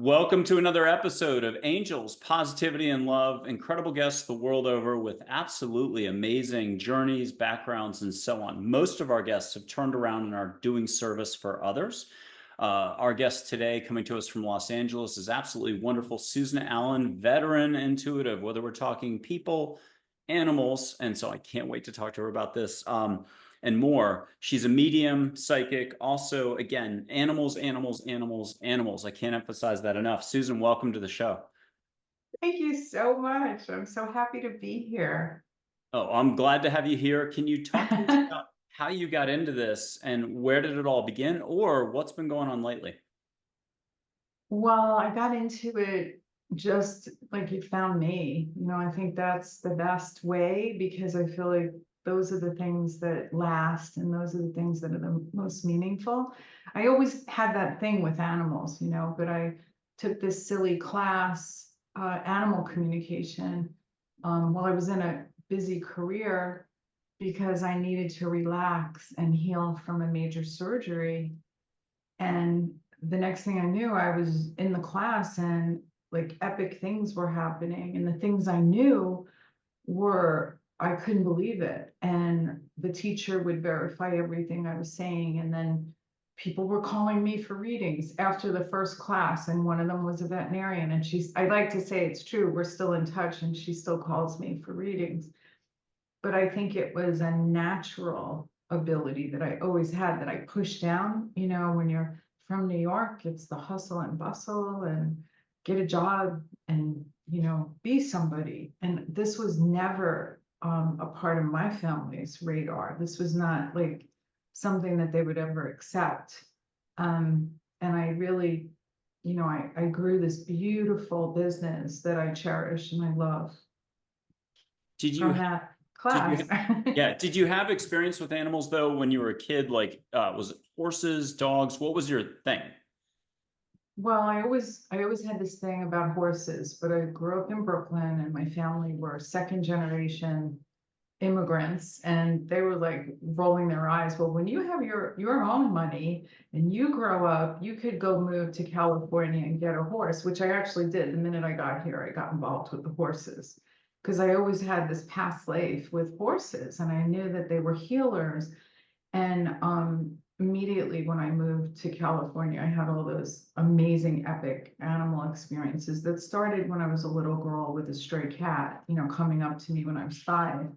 Welcome to another episode of Angels, Positivity, and Love. Incredible guests the world over with absolutely amazing journeys, backgrounds, and so on. Most of our guests have turned around and are doing service for others. Our guest today, coming to us from Los Angeles, is absolutely wonderful. Susan Allen, veteran intuitive, whether we're talking people, animals, and so I can't wait to talk to her about this. And more. She's a medium, psychic, also, again, animals, animals, animals, animals. I can't emphasize that enough. Susan, welcome to the show. Thank you so much. I'm so happy to be here. Oh, I'm glad to have you here. Can you talk to us about how you got into this and where did it all begin, or what's been going on lately? Well, I got into it just like you found me. I think that's the best way because I feel like those are the things that last and those are the things that are the most meaningful. I always had that thing with animals, but I took this silly class, animal communication, while I was in a busy career because I needed to relax and heal from a major surgery. And the next thing I knew, I was in the class and like epic things were happening. And the things I knew were, I couldn't believe it. And the teacher would verify everything I was saying. And then people were calling me for readings after the first class. And one of them was a veterinarian. And I like to say it's true, we're still in touch and she still calls me for readings. But I think it was a natural ability that I always had that I pushed down. When you're from New York, it's the hustle and bustle and get a job and, be somebody. And this was never a part of my family's radar. This was not like something that they would ever accept. And I really, I grew this beautiful business that I cherish and I love Did you from that did class. you yeah, did you have experience with animals though when you were a kid? Like was it horses, dogs? What was your thing? Well, I always had this thing about horses, but I grew up in Brooklyn and my family were second generation immigrants and they were like rolling their eyes. Well, when you have your own money and you grow up, you could go move to California and get a horse, which I actually did. The minute I got here, I got involved with the horses because I always had this past life with horses and I knew that they were healers. And immediately when I moved to California, I had all those amazing, epic animal experiences that started when I was a little girl with a stray cat, coming up to me when I was 5,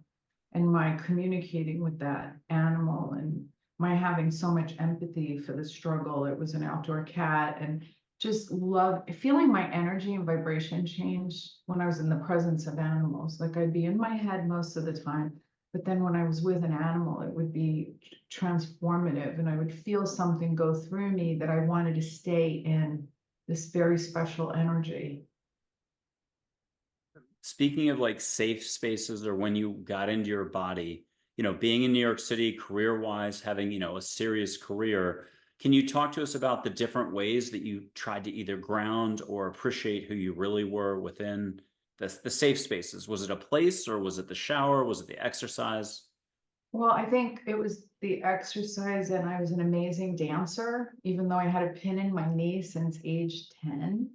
and my communicating with that animal and my having so much empathy for the struggle. It was an outdoor cat, and just love feeling my energy and vibration change when I was in the presence of animals. Like I'd be in my head most of the time, but then when I was with an animal, it would be transformative and I would feel something go through me that I wanted to stay in this very special energy. Speaking of like safe spaces or when you got into your body, being in New York City career wise, having, a serious career, can you talk to us about the different ways that you tried to either ground or appreciate who you really were within the safe spaces? Was it a place or was it the shower? Was it the exercise? Well, I think it was the exercise, and I was an amazing dancer, even though I had a pin in my knee since age 10.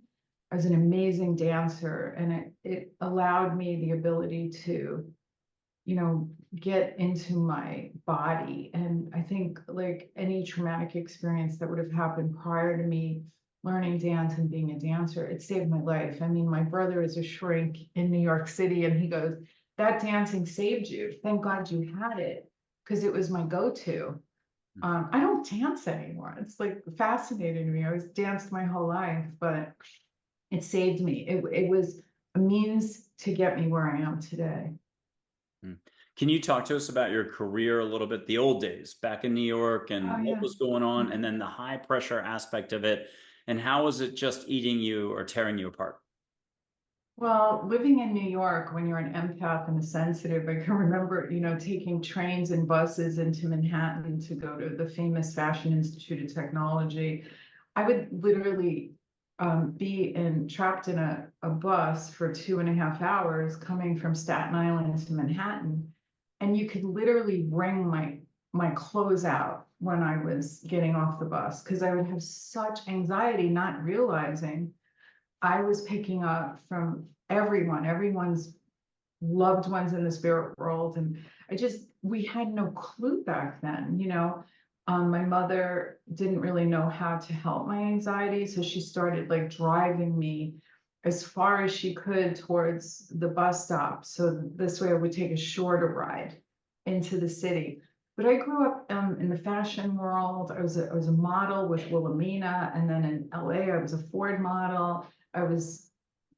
I was an amazing dancer, and it allowed me the ability to, get into my body. And I think like any traumatic experience that would have happened prior to me learning dance and being a dancer, it saved my life. I mean, my brother is a shrink in New York City, and he goes, that dancing saved you. Thank God you had it because it was my go-to. I don't dance anymore. It's like fascinating to me. I was danced my whole life, but it saved me. It was a means to get me where I am today. Mm. Can you talk to us about your career a little bit, the old days back in New York Oh and what yeah. was going on, and then the high pressure aspect of it, and how was it just eating you or tearing you apart? Well, living in New York, when you're an empath and a sensitive, I can remember, taking trains and buses into Manhattan to go to the famous Fashion Institute of Technology. I would literally trapped in a bus for 2.5 hours coming from Staten Island to Manhattan. And you could literally wring my clothes out when I was getting off the bus because I would have such anxiety, not realizing I was picking up from everyone's loved ones in the spirit world. And we had no clue back then, you know. My mother didn't really know how to help my anxiety. So she started like driving me as far as she could towards the bus stop. So this way I would take a shorter ride into the city. But I grew up in the fashion world. I was a model with Wilhelmina, and then in LA, I was a Ford model. I was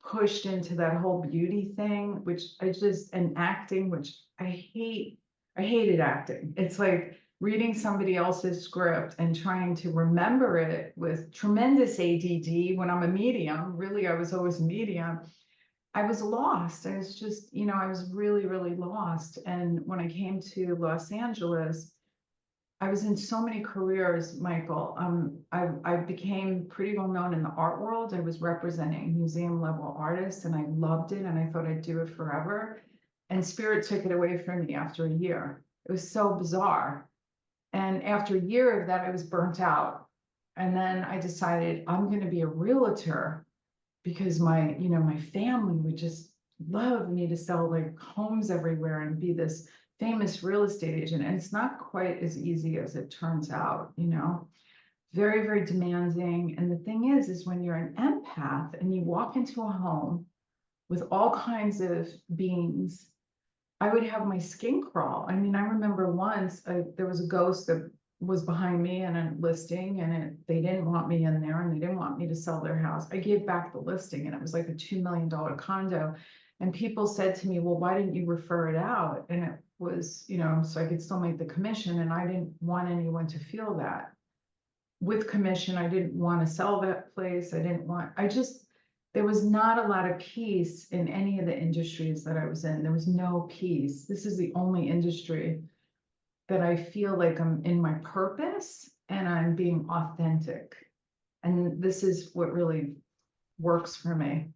pushed into that whole beauty thing, which and acting, which I hated acting. It's like reading somebody else's script and trying to remember it with tremendous ADD when I'm a medium. Really, I was always a medium. I was lost. I was just, you know, I was really, really lost. And when I came to Los Angeles, I was in so many careers, Michael. I became pretty well known in the art world. I was representing museum level artists and I loved it and I thought I'd do it forever. And Spirit took it away from me after a year. It was so bizarre. And after a year of that, I was burnt out. And then I decided I'm going to be a realtor because my family would just love me to sell like homes everywhere and be this famous real estate agent. And it's not quite as easy as it turns out, you know, very, very demanding. And the thing is when you're an empath and you walk into a home with all kinds of beings, I would have my skin crawl. I mean, I remember once there was a ghost that was behind me in a listing and they didn't want me in there and they didn't want me to sell their house. I gave back the listing and it was like a $2 million condo. And people said to me, well, why didn't you refer it out? And it was, you know, so I could still make the commission. And I didn't want anyone to feel that. With commission, I didn't want to sell that place. There was not a lot of peace in any of the industries that I was in. There was no peace. This is the only industry that I feel like I'm in my purpose and I'm being authentic. And this is what really works for me.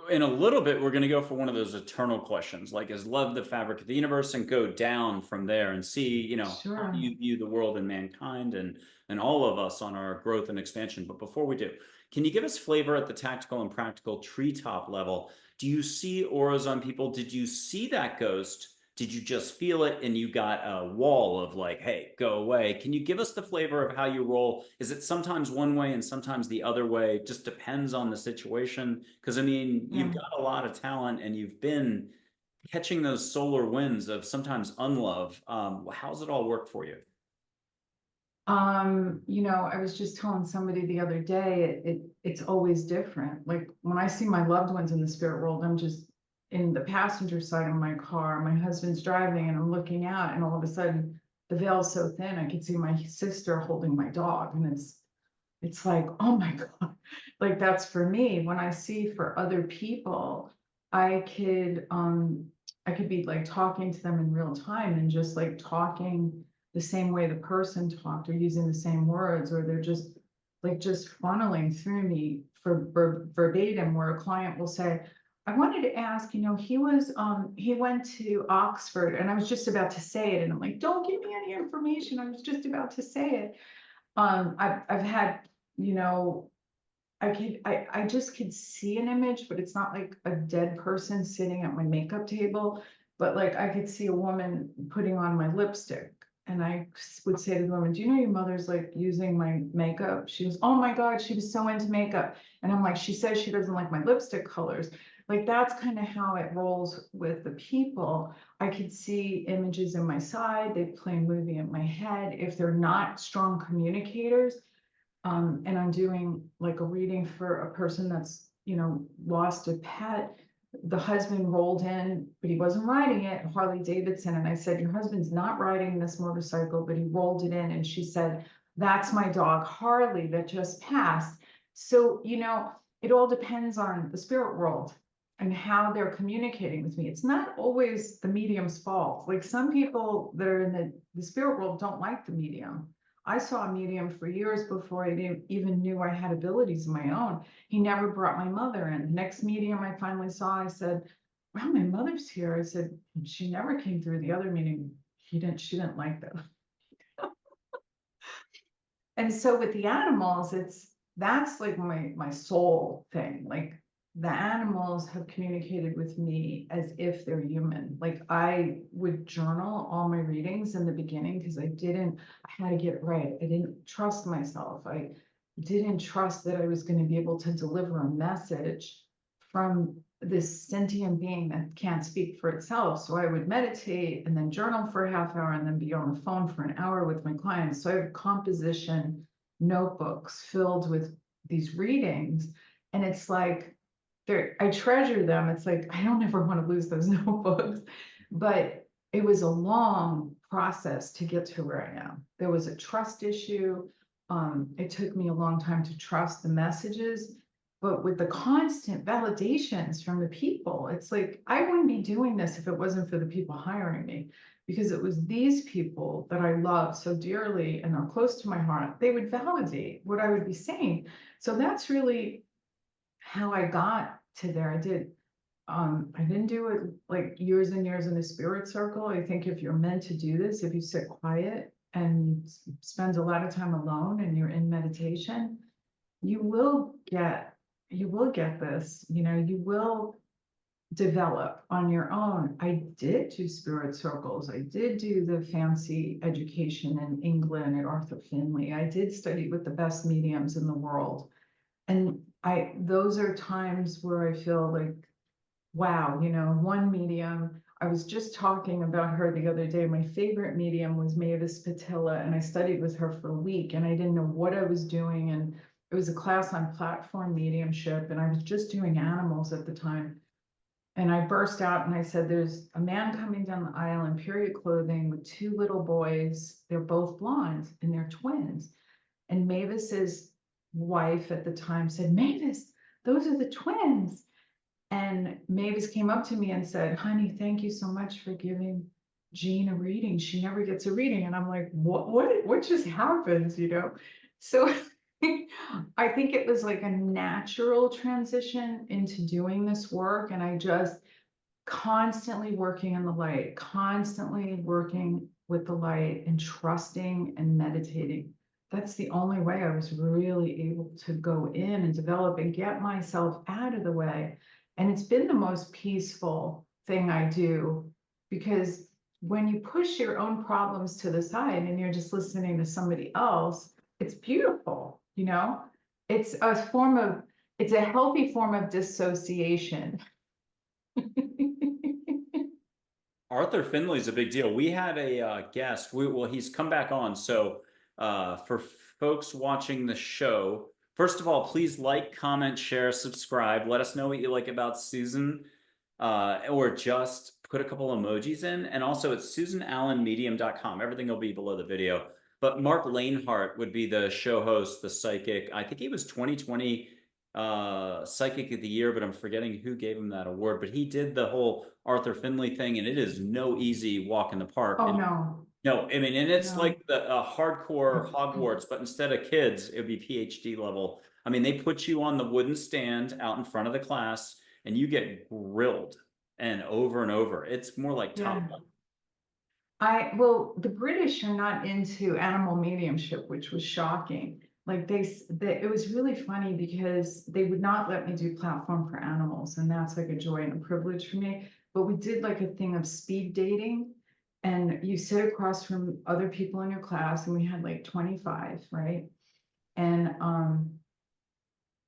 In a little bit, we're going to go for one of those eternal questions, like is love the fabric of the universe, and go down from there and see, you know, how Sure. you view the world and mankind and all of us on our growth and expansion. But before we do, can you give us flavor at the tactical and practical treetop level? Do you see auras on people? Did you see that ghost? Did you just feel it and you got a wall of like, hey, go away? Can you give us the flavor of how you roll? Is it sometimes one way and sometimes the other way? Just depends on the situation. Because I mean, Yeah. you've got a lot of talent and you've been catching those solar winds of sometimes unlove. How's it all work for you? You know, I was just telling somebody the other day, it's always different. Like when I see my loved ones in the spirit world, I'm just in the passenger side of my car, my husband's driving and I'm looking out and all of a sudden the veil's so thin, I could see my sister holding my dog and it's like, oh my God, like that's for me. When I see for other people, I could be like talking to them in real time and just like talking the same way the person talked or using the same words, or they're just funneling through me for verbatim, where a client will say, I wanted to ask, you know, he went to Oxford and I was just about to say it. And I'm like, don't give me any information. I was just about to say it. I've had, you know, I just could see an image, but it's not like a dead person sitting at my makeup table, but like I could see a woman putting on my lipstick. And I would say to the woman, do you know your mother's like using my makeup? She was, oh my God, she was so into makeup. And I'm like, she says she doesn't like my lipstick colors. Like that's kind of how it rolls with the people. I could see images in my side, they play a movie in my head. If they're not strong communicators, and I'm doing like a reading for a person that's, you know, lost a pet. The husband rolled in, but he wasn't riding it, Harley Davidson. And I said, your husband's not riding this motorcycle, but he rolled it in. And she said, that's my dog, Harley, that just passed. So, you know, it all depends on the spirit world and how they're communicating with me. It's not always the medium's fault. Like some people that are in the spirit world don't like the medium. I saw a medium for years before I even knew I had abilities of my own. He never brought my mother in. The next medium I finally saw, I said, wow, my mother's here. I said, she never came through the other meeting. She didn't like that. And so with the animals, that's like my soul thing. Like the animals have communicated with me as if they're human. Like I would journal all my readings in the beginning because I had to get it right. I didn't trust myself. I didn't trust that I was going to be able to deliver a message from this sentient being that can't speak for itself. So I would meditate and then journal for a half hour and then be on the phone for an hour with my clients. So I have composition notebooks filled with these readings. And it's like, I treasure them. It's like, I don't ever want to lose those notebooks. But it was a long process to get to where I am. There was a trust issue. It took me a long time to trust the messages, but with the constant validations from the people, it's like, I wouldn't be doing this if it wasn't for the people hiring me, because it was these people that I love so dearly and are close to my heart. They would validate what I would be saying. So that's really how I got to there. I didn't do it like years and years in the spirit circle. I think if you're meant to do this, if you sit quiet and you spend a lot of time alone and you're in meditation, you will get this, you will develop on your own. I did do spirit circles. I did do the fancy education in England at Arthur Findlay. I did study with the best mediums in the world. And those are times where I feel like, wow, one medium, I was just talking about her the other day. My favorite medium was Mavis Patilla, and I studied with her for a week and I didn't know what I was doing. And it was a class on platform mediumship, and I was just doing animals at the time. And I burst out and I said, there's a man coming down the aisle in period clothing with two little boys. They're both blonde and they're twins. And Mavis's wife at the time said, Mavis, those are the twins. And Mavis came up to me and said, honey, thank you so much for giving Jean a reading. She never gets a reading. And I'm like, what just happened, So I think it was like a natural transition into doing this work. And I just constantly working in the light, constantly working with the light and trusting and meditating. That's the only way I was really able to go in and develop and get myself out of the way. And it's been the most peaceful thing I do, because when you push your own problems to the side and you're just listening to somebody else, it's beautiful, It's it's a healthy form of dissociation. Arthur Findlay's a big deal. We had a guest. Well, he's come back on. So for folks watching the show, first of all, please like, comment, share, subscribe. Let us know what you like about Susan, or just put a couple emojis in. And also, it's susanallenmedium.com. Everything will be below the video. But Mark Lanehart would be the show host, the psychic. I think he was 2020 Psychic of the Year, but I'm forgetting who gave him that award. But he did the whole Arthur Findlay thing, and it is no easy walk in the park. Oh, And no. no, I mean, and it's No. like the hardcore Hogwarts, but instead of kids, it would be PhD level. I mean, they put you on the wooden stand out in front of the class, and you get grilled and over. It's more like Top Yeah. Gun. Well, the British are not into animal mediumship, which was shocking. Like it was really funny because they would not let me do platform for animals, and that's like a joy and a privilege for me. But we did like a thing of speed dating, and you sit across from other people in your class, and we had like 25, right? And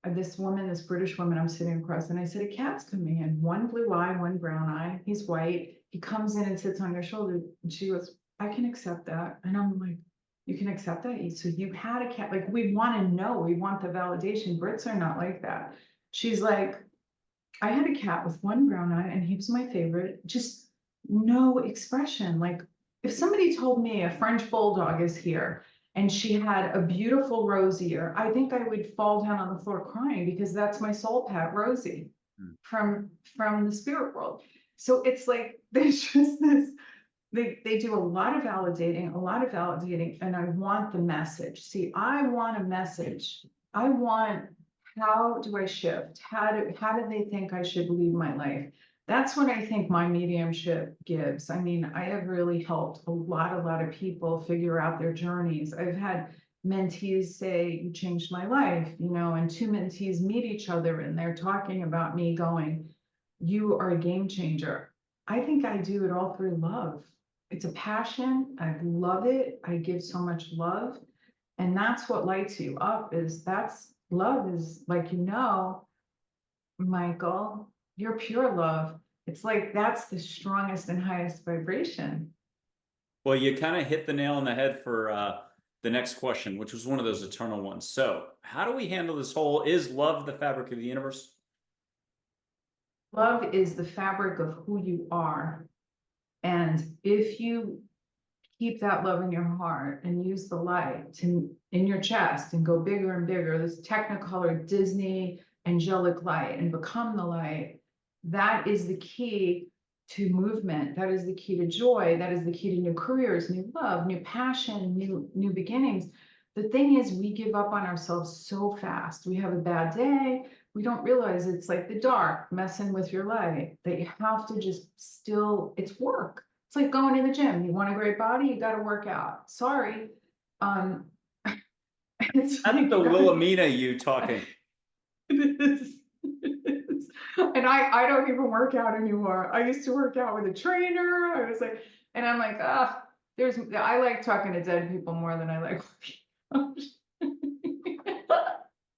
this British woman, I'm sitting across, and I said, a cat's coming in, one blue eye, one brown eye. He's white. He comes in and sits on your shoulder. And she goes, I can accept that. And I'm like, you can accept that? So you had a cat. Like, we want to know. We want the validation. Brits are not like that. She's like, I had a cat with one brown eye and he was my favorite. Just no expression. Like, if somebody told me a French bulldog is here and she had a beautiful rose ear, I think I would fall down on the floor crying, because that's my soul pet, Rosie, from the spirit world. So it's like there's just this, they do a lot of validating, and I want the message. See, I want a message. I want, how do I shift? How do they think I should lead my life? That's what I think my mediumship gives. I mean, I have really helped a lot of people figure out their journeys. I've had mentees say, you changed my life, you know, and two mentees meet each other and they're talking about me going, you are a game changer. I think I do it all through love. It's a passion. I love it. I give so much love. And that's what lights you up is that's love is like, you know, Michael, you're pure love. It's like that's the strongest and highest vibration. Well, you kind of hit the nail on the head for the next question, which was one of those eternal ones. So, how do we handle this whole is love the fabric of the universe? Love is the fabric of who you are. And if you keep that love in your heart and use the light to in your chest and go bigger and bigger, this technicolor Disney angelic light and become the light, that is the key to movement. That is the key to joy. That is the key to new careers, new love, new passion, new beginnings. The thing is, we give up on ourselves so fast. We have a bad day. We don't realize it's like the dark messing with your light, that you have to just still, it's work. It's like going to the gym. You want a great body, you got to work out. Sorry. Um, it's That's like the you got to. Wilhelmina you talking. And I don't even work out anymore. I used to work out with a trainer. I was like, and I'm like, ah, I like talking to dead people more than I like.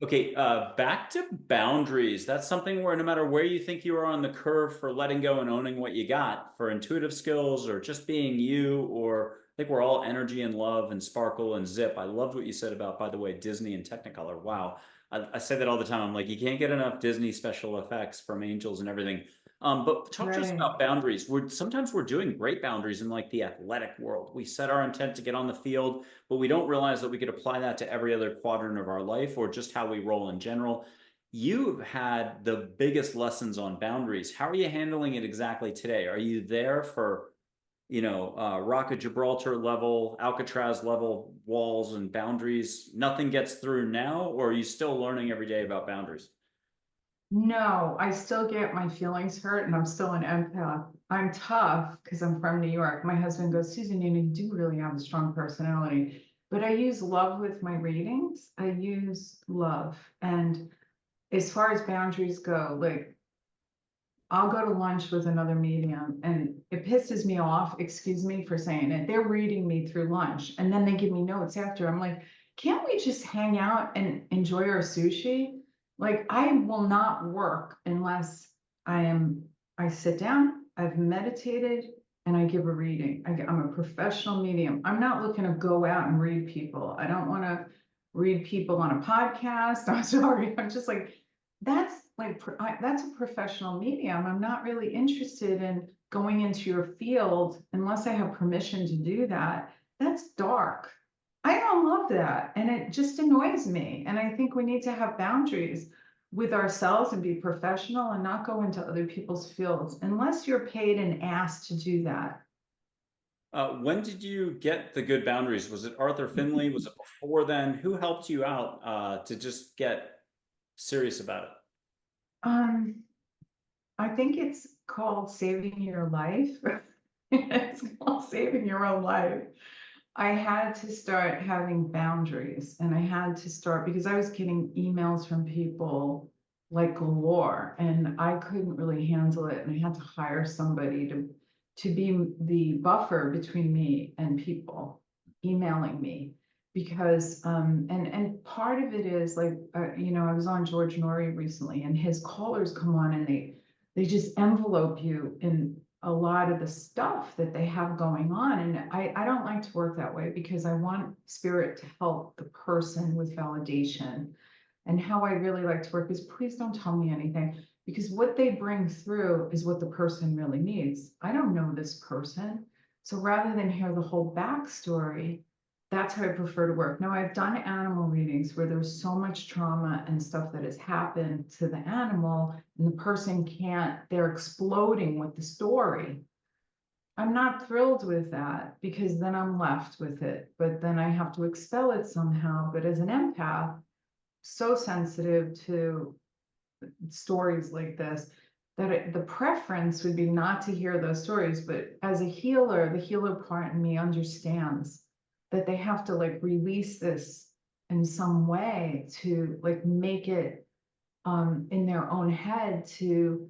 Okay, back to boundaries. That's something where no matter where you think you are on the curve for letting go and owning what you got, for intuitive skills or just being you, or I think we're all energy and love and sparkle and zip. I loved what you said about, by the way, Disney and Technicolor. Wow. I say that all the time. I'm like, you can't get enough Disney special effects from angels and everything. But talk to us Right. about boundaries. Sometimes we're doing great boundaries in like the athletic world. We set our intent to get on the field, but we don't realize that we could apply that to every other quadrant of our life or just how we roll in general. You've had the biggest lessons on boundaries. How are you handling it exactly today? Are you there for, Rock of Gibraltar level, Alcatraz level walls and boundaries? Nothing gets through now, or are you still learning every day about boundaries? No, I still get my feelings hurt and I'm still an empath. I'm tough because I'm from New York. My husband goes, Susan, you do really have a strong personality. But I use love with my readings. I use love. And as far as boundaries go, like I'll go to lunch with another medium and it pisses me off, excuse me for saying it. They're reading me through lunch and then they give me notes after. I'm like, can't we just hang out and enjoy our sushi? Like I will not work unless I sit down, I've meditated and I give a reading. I'm a professional medium. I'm not looking to go out and read people. I don't want to read people on a podcast. I'm sorry. I'm just like, that's like that's a professional medium. I'm not really interested in going into your field unless I have permission to do that. That's dark. I don't love that. And it just annoys me. And I think we need to have boundaries with ourselves and be professional and not go into other people's fields unless you're paid and asked to do that. When did you get the good boundaries? Was it Arthur Findlay? Was it before then? Who helped you out to just get serious about it? Um, I think it's called saving your life. It's called saving your own life. I had to start having boundaries and I had to start because I was getting emails from people like galore and I couldn't really handle it. And I had to hire somebody to be the buffer between me and people emailing me because and part of it is like I was on George Norrie recently and his callers come on and they just envelope you in a lot of the stuff that they have going on. And I don't like to work that way because I want spirit to help the person with validation. And how I really like to work is please don't tell me anything because what they bring through is what the person really needs. I don't know this person. So rather than hear the whole backstory, that's how I prefer to work. Now, I've done animal readings where there's so much trauma and stuff that has happened to the animal, and the person can't, they're exploding with the story. I'm not thrilled with that because then I'm left with it, but then I have to expel it somehow. But as an empath, so sensitive to stories like this, that the preference would be not to hear those stories. But as a healer, the healer part in me understands that they have to like release this in some way to like make it in their own head to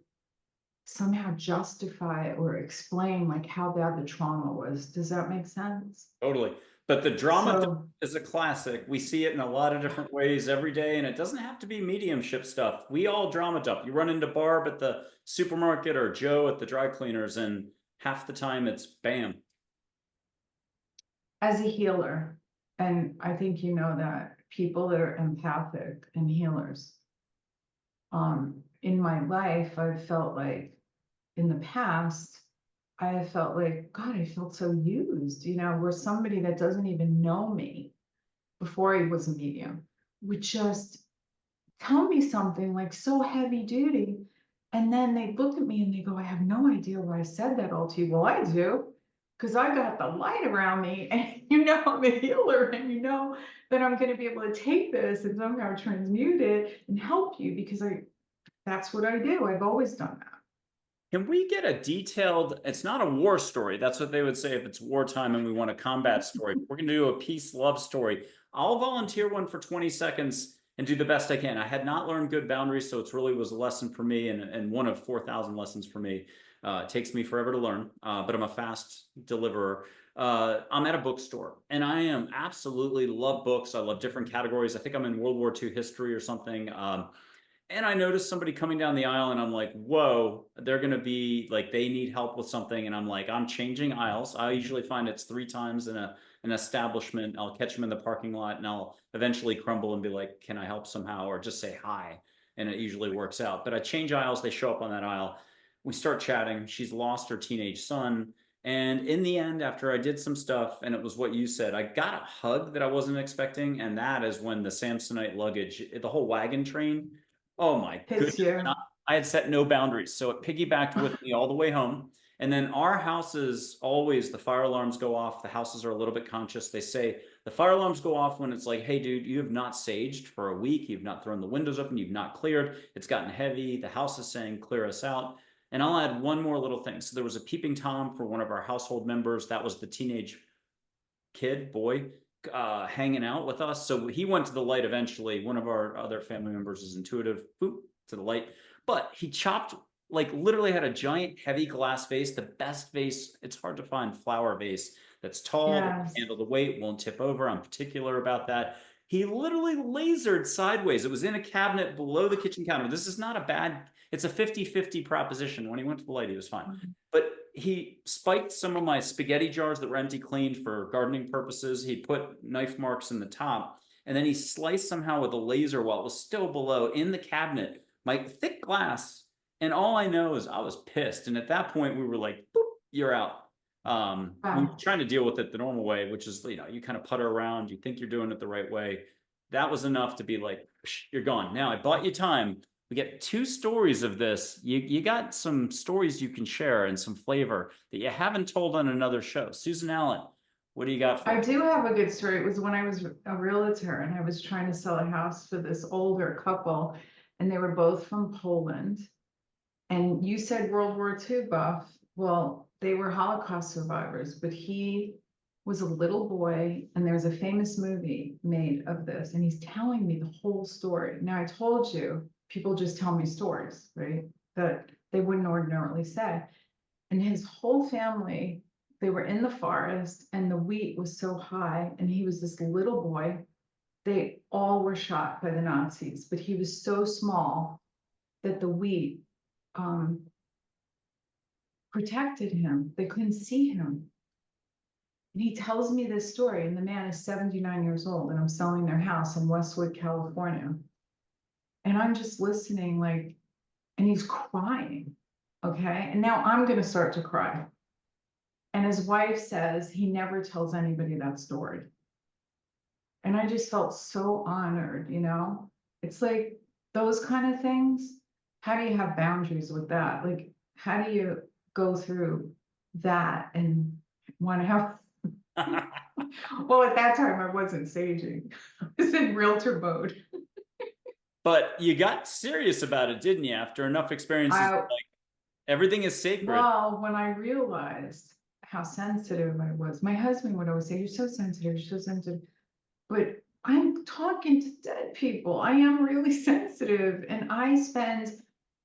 somehow justify or explain like how bad the trauma was. Does that make sense? Totally. But the drama dump So is a classic. We see it in a lot of different ways every day, and it doesn't have to be mediumship stuff. We all drama dump. You run into Barb at the supermarket or Joe at the dry cleaners, and half the time it's bam. as a healer, and I think you know that people that are empathic and healers, in my life, I've felt like in the past, I have felt like, God, I felt so used, you know, where somebody that doesn't even know me before he was a medium would just tell me something like so heavy duty. And then they look at me and they go, I have no idea why I said that all to you. Well, I do, because I got the light around me and you know I'm a healer and you know that I'm going to be able to take this and somehow transmute it and help you because that's what I do. I've always done that. Can we get a detailed, it's not a war story. That's what they would say if it's wartime and we want a combat story. We're going to do a peace love story. I'll volunteer one for 20 seconds and do the best I can. I had not learned good boundaries, so it really was a lesson for me and one of 4,000 lessons for me. It takes me forever to learn, but I'm a fast deliverer. I'm at a bookstore and I am absolutely love books. I love different categories. I think I'm in World War II history or something. And I noticed somebody coming down the aisle and I'm like, whoa, they're going to be like, they need help with something. And I'm like, I'm changing aisles. I usually find it's 3 times in an establishment. I'll catch them in the parking lot and I'll eventually crumble and be like, can I help somehow? Or just say hi. And it usually works out. But I change aisles. They show up on that aisle. We start chatting. She's lost her teenage son. And in the end, after I did some stuff, and it was what you said, I got a hug that I wasn't expecting. And that is when the Samsonite luggage, the whole wagon train, oh my Hits goodness. you. I had set no boundaries. So it piggybacked with me all the way home. And then our houses always, the fire alarms go off. The houses are a little bit conscious. They say the fire alarms go off when it's like, hey, dude, you have not saged for a week. You've not thrown the windows open. You've not cleared. It's gotten heavy. The house is saying, clear us out. And I'll add one more little thing. So there was a peeping Tom for one of our household members. That was the teenage kid, boy, hanging out with us. So he went to the light eventually. One of our other family members is intuitive, boop, to the light. But he chopped, like literally had a giant heavy glass vase, the best vase. It's hard to find flower vase that's tall, that can Yes. handle the weight, won't tip over. I'm particular about that. He literally lasered sideways. It was in a cabinet below the kitchen counter. This is not a bad, it's a 50-50 proposition. When he went to the light, he was fine. But he spiked some of my spaghetti jars that were empty cleaned for gardening purposes. He put knife marks in the top, and then he sliced somehow with a laser while it was still below in the cabinet, my thick glass. And all I know is I was pissed. And at that point, we were like, boop, you're out. We were Wow. trying to deal with it the normal way, which is, you kind of putter around, you think you're doing it the right way. That was enough to be like, you're gone. Now I bought you time. We get 2 stories of this. You got some stories you can share and some flavor that you haven't told on another show. Susan Allen, what do you got for I us? do have a good story. It was when I was a realtor and I was trying to sell a house for this older couple, and they were both from Poland. And you said World War II buff. Well, they were Holocaust survivors, but he was a little boy, and there's a famous movie made of this, and he's telling me the whole story. Now, I told you, people just tell me stories, right? That they wouldn't ordinarily say. And his whole family, they were in the forest, and the wheat was so high, and he was this little boy. They all were shot by the Nazis, but he was so small that the wheat um, protected him. They couldn't see him. And he tells me this story, and the man is 79 years old, and I'm selling their house in Westwood, California. And I'm just listening, like, and he's crying. Okay. And now I'm going to start to cry. And his wife says he never tells anybody that story. And I just felt so honored, you know? It's like those kind of things. How do you have boundaries with that? Like, how do you go through that and want to have well, at that time I wasn't saging. I was in realtor mode. But you got serious about it, didn't you? After enough experiences, I like everything is sacred. Well, when I realized how sensitive I was, my husband would always say, "You're so sensitive, you're so sensitive." But I'm talking to dead people. I am really sensitive and I spend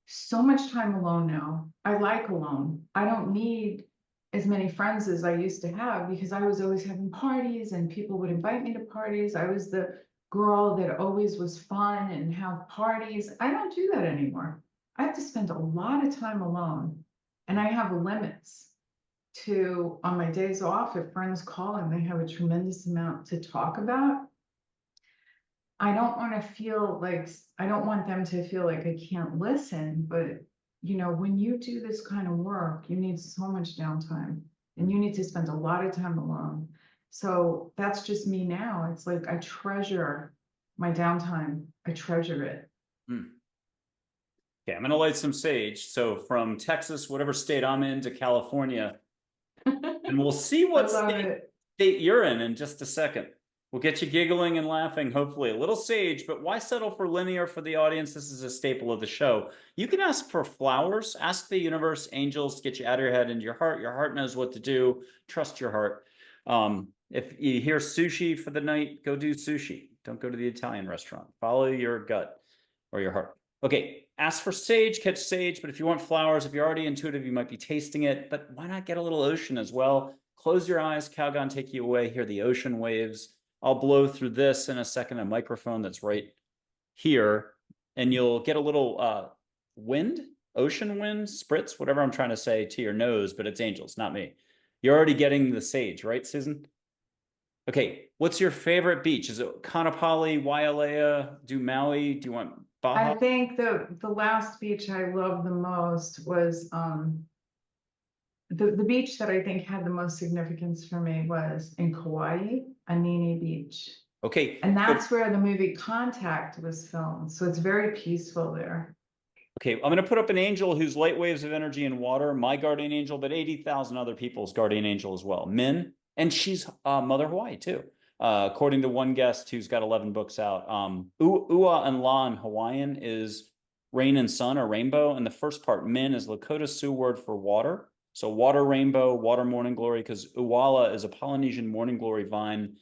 so much time alone now. I like alone. I don't need as many friends as I used to have because I was always having parties and people would invite me to parties. I was the girl that always was fun and have parties. I don't do that anymore. I have to spend a lot of time alone and I have limits to on my days off. If friends call and they have a tremendous amount to talk about, I don't want to feel like I don't want them to feel like I can't listen, but when you do this kind of work, you need so much downtime and you need to spend a lot of time alone. So that's just me now. It's like I treasure my downtime. I treasure it. Hmm. Okay, I'm gonna light some sage. So from Texas, whatever state I'm in, to California, and we'll see I what love it. state you're in just a second. We'll get you giggling and laughing, hopefully. A little sage, but why settle for linear for the audience? This is a staple of the show. You can ask for flowers, ask the universe, angels, to get you out of your head into your heart. Your heart knows what to do. Trust your heart. If you hear sushi for the night, go do sushi. Don't go to the Italian restaurant. Follow your gut or your heart. Okay, ask for sage, catch sage, but if you want flowers, if you're already intuitive, you might be tasting it, but why not get a little ocean as well? Close your eyes, Calgon, take you away, hear the ocean waves. I'll blow through this in a second, a microphone that's right here, and you'll get a little wind, ocean wind, spritz, whatever I'm trying to say to your nose, but it's angels, not me. You're already getting the sage, right, Susan? Okay, what's your favorite beach? Is it Kanapali, Wailea, do Maui? Do you want I Baja? think the last beach I loved the most was the beach that I think had the most significance for me was in Kauai, Anini Beach. Okay, And so that's where the movie Contact was filmed. So it's very peaceful there. okay, I'm going to put up an angel who's light waves of energy in water, my guardian angel, but 80,000 other people's guardian angel as well. Min, and she's Mother Hawaii too. According to one guest who's got 11 books out, Ua and La in Hawaiian is rain and sun or rainbow. And the first part, Min, is Lakota Sioux word for water. So water rainbow, water morning glory, because Uwala is a Polynesian morning glory vine.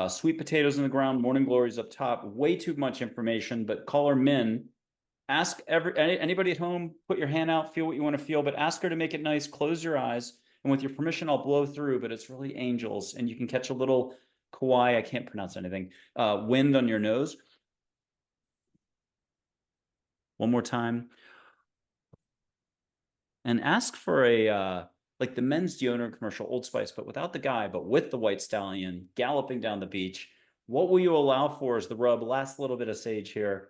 Sweet potatoes in the ground, morning glories up top. Way too much information, but call her Min. Ask anybody at home, put your hand out, feel what you want to feel, but ask her to make it nice. Close your eyes, and with your permission, I'll blow through. But it's really angels, and you can catch a little Kauai. I can't pronounce anything. Wind on your nose. One more time, and ask for a like the men's deodorant commercial, Old Spice, but without the guy, but with the white stallion galloping down the beach. What will you allow for as the rub? Last little bit of sage here.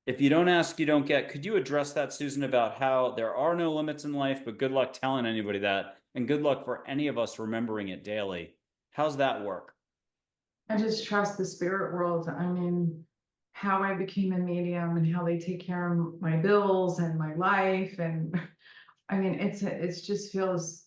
If you don't ask, you don't get. Could you address that, Susan, about how there are no limits in life, but good luck telling anybody that, and good luck for any of us remembering it daily? How's that work? I just trust the spirit world. I mean, how I became a medium and how they take care of my bills and my life. And I mean, it's just feels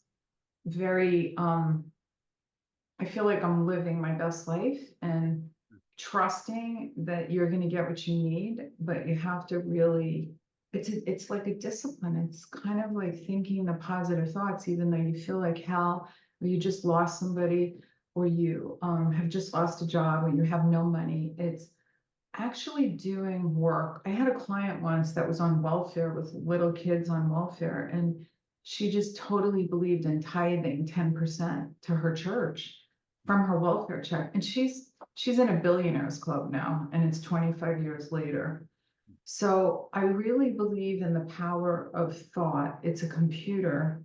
very, I feel like I'm living my best life and trusting that you're going to get what you need, but you have to really, it's like a discipline. It's kind of like thinking the positive thoughts, even though you feel like hell, or you just lost somebody, or you have just lost a job, or you have no money. It's actually doing work. I had a client once that was on welfare with little kids on welfare, and she just totally believed in tithing 10% to her church from her welfare check. And she's in a billionaires club now, and it's 25 years later. So I really believe in the power of thought. It's a computer.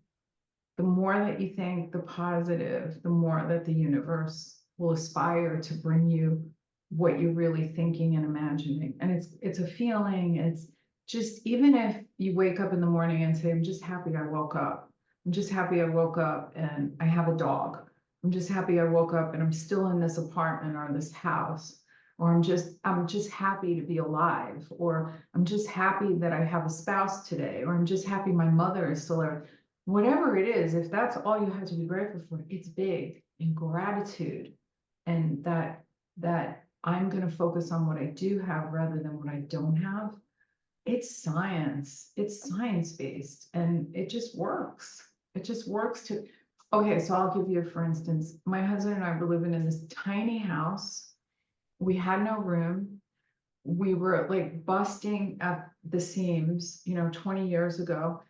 The more that you think the positive, the more that the universe will aspire to bring you what you're really thinking and imagining. And it's a feeling. It's just, even if you wake up in the morning and say, I'm just happy I woke up. I'm just happy I woke up and I have a dog. I'm just happy I woke up and I'm still in this apartment or this house. Or I'm just happy to be alive, or I'm just happy that I have a spouse today, or I'm just happy my mother is still there. Whatever it is, if that's all you have to be grateful for, it's big. And gratitude, and that I'm going to focus on what I do have rather than what I don't have. It's science. It's science based, and it just works. It just works to. Okay, so I'll give you, for instance, my husband and I were living in this tiny house We had no room. We were like busting at the seams, 20 years ago.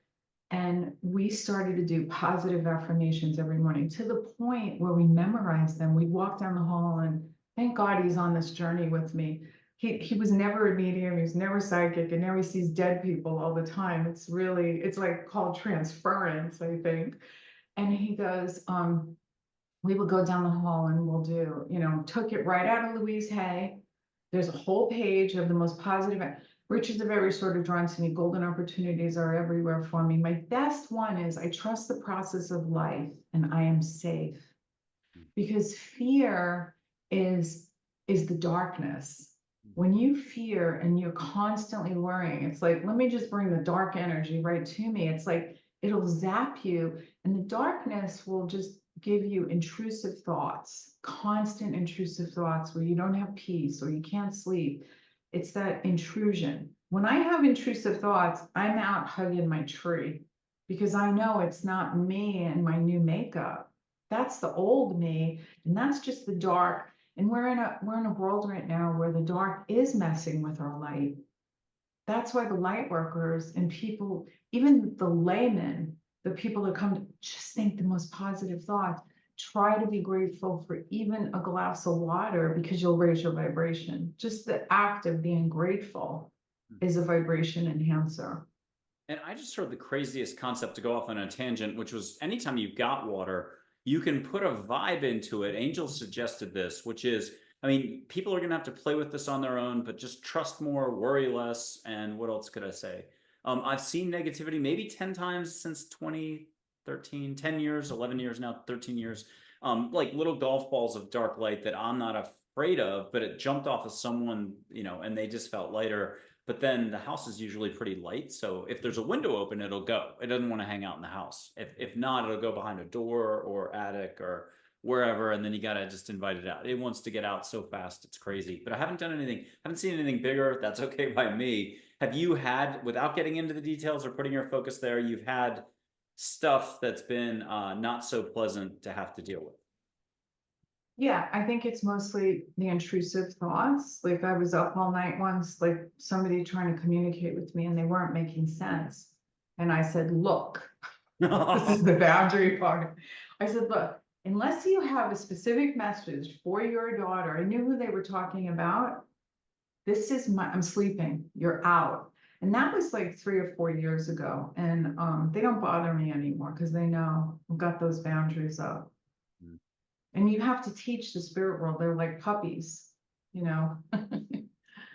And we started to do positive affirmations every morning to the point where we memorized them. We'd walk down the hall, and thank God he's on this journey with me. He was never a medium, he was never psychic, and now he sees dead people all the time. It's like called transference, I think. And he goes, we would go down the hall and we'll do, took it right out of Louise Hay. There's a whole page of the most positive. Riches are very sort of drawn to me. Golden opportunities are everywhere for me. My best one is I trust the process of life and I am safe. Because fear is the darkness. When you fear and you're constantly worrying, it's like, let me just bring the dark energy right to me. It's like it'll zap you, and the darkness will just give you intrusive thoughts, constant intrusive thoughts where you don't have peace or you can't sleep. It's that intrusion. When I have intrusive thoughts, I'm out hugging my tree because I know it's not me and my new makeup. That's the old me, and that's just the dark. And we're in a world right now where the dark is messing with our light. That's why the light workers and people, even the laymen, the people that come to just think the most positive thoughts, try to be grateful for even a glass of water because you'll raise your vibration. Just the act of being grateful is a vibration enhancer. And I just heard the craziest concept, to go off on a tangent, which was anytime you've got water, you can put a vibe into it. Angel suggested this, which is, I mean, people are going to have to play with this on their own, but just trust more, worry less. And what else could I say? I've seen negativity maybe 10 times since 2013, 10 years, 11 years now, 13 years. Like little golf balls of dark light that I'm not afraid of, but it jumped off of someone, and they just felt lighter. But then the house is usually pretty light. So if there's a window open, it'll go. It doesn't want to hang out in the house. If not, it'll go behind a door or attic or wherever. And then you got to just invite it out. It wants to get out so fast. It's crazy. But I haven't done anything, haven't seen anything bigger. That's okay by me. Have you had, without getting into the details or putting your focus there, you've had stuff that's been not so pleasant to have to deal with? Yeah, I think it's mostly the intrusive thoughts. Like I was up all night once, like somebody trying to communicate with me and they weren't making sense. And I said, look, this is the boundary part. I said, look, unless you have a specific message for your daughter, I knew who they were talking about. I'm sleeping, you're out. And that was like 3 or 4 years ago. And they don't bother me anymore because they know I've got those boundaries up. And you have to teach the spirit world. They're like puppies, you know.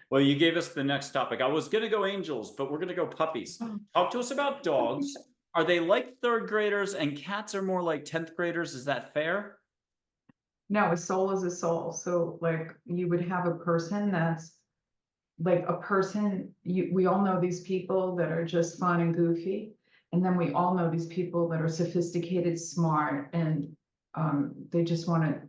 Well, you gave us the next topic. I was going to go angels, but we're going to go puppies. Talk to us about dogs. Are they like third graders and cats are more like 10th graders? Is that fair? No, a soul is a soul. So like you would have a person that's like a person, we all know these people that are just fun and goofy. And then we all know these people that are sophisticated, smart, and they just want to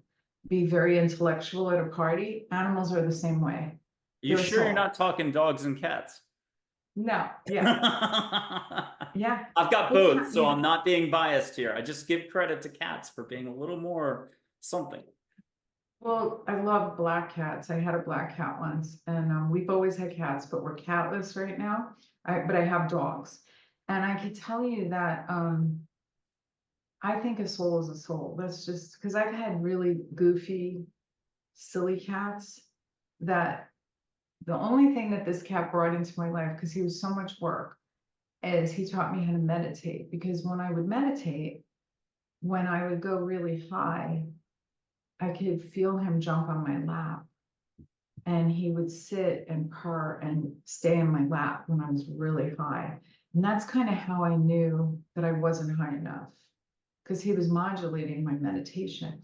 be very intellectual at a party. Animals are the same way. Are you They're a sure you're soul. not talking dogs and cats? No, yeah, yeah. I've got Well, both, so you I'm not being biased here. I just give credit to cats for being a little more something. Well, I love black cats. I had a black cat once, and we've always had cats, but we're catless right now. But I have dogs, and I can tell you that I think a soul is a soul. That's just because I've had really goofy, silly cats that the only thing that this cat brought into my life, because he was so much work, is he taught me how to meditate. Because when I would meditate, when I would go really high, I could feel him jump on my lap. And he would sit and purr and stay in my lap when I was really high. And that's kind of how I knew that I wasn't high enough because he was modulating my meditation.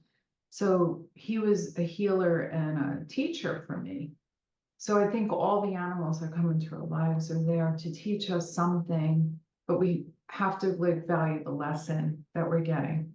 So he was a healer and a teacher for me. So I think all the animals that come into our lives are there to teach us something, but we have to like value the lesson that we're getting.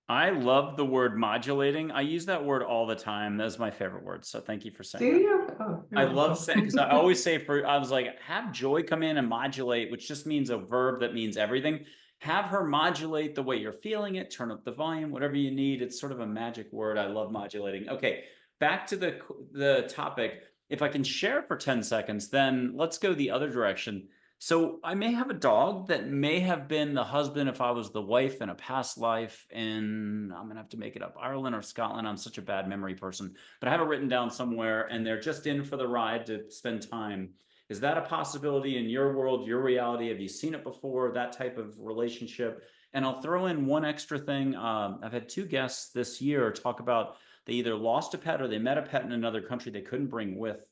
I love the word modulating. I use that word all the time. That's my favorite word. So thank you for Do saying that. you? Oh, I you're love saying, because I welcome. always say, I was like, have Joy come in and modulate, which just means a verb that means everything. Have her modulate the way you're feeling it, turn up the volume, whatever you need. It's sort of a magic word. I love modulating. Okay. back to the topic. If I can share for 10 seconds, then let's go the other direction. So I may have a dog that may have been the husband if I was the wife in a past life in, I'm gonna have to make it up, Ireland or Scotland. I'm such a bad memory person, but I have it written down somewhere and they're just in for the ride to spend time. Is that a possibility in your world, your reality? Have you seen it before, that type of relationship? And I'll throw in one extra thing. I've had two guests this year talk about they either lost a pet or they met a pet in another country they couldn't bring with.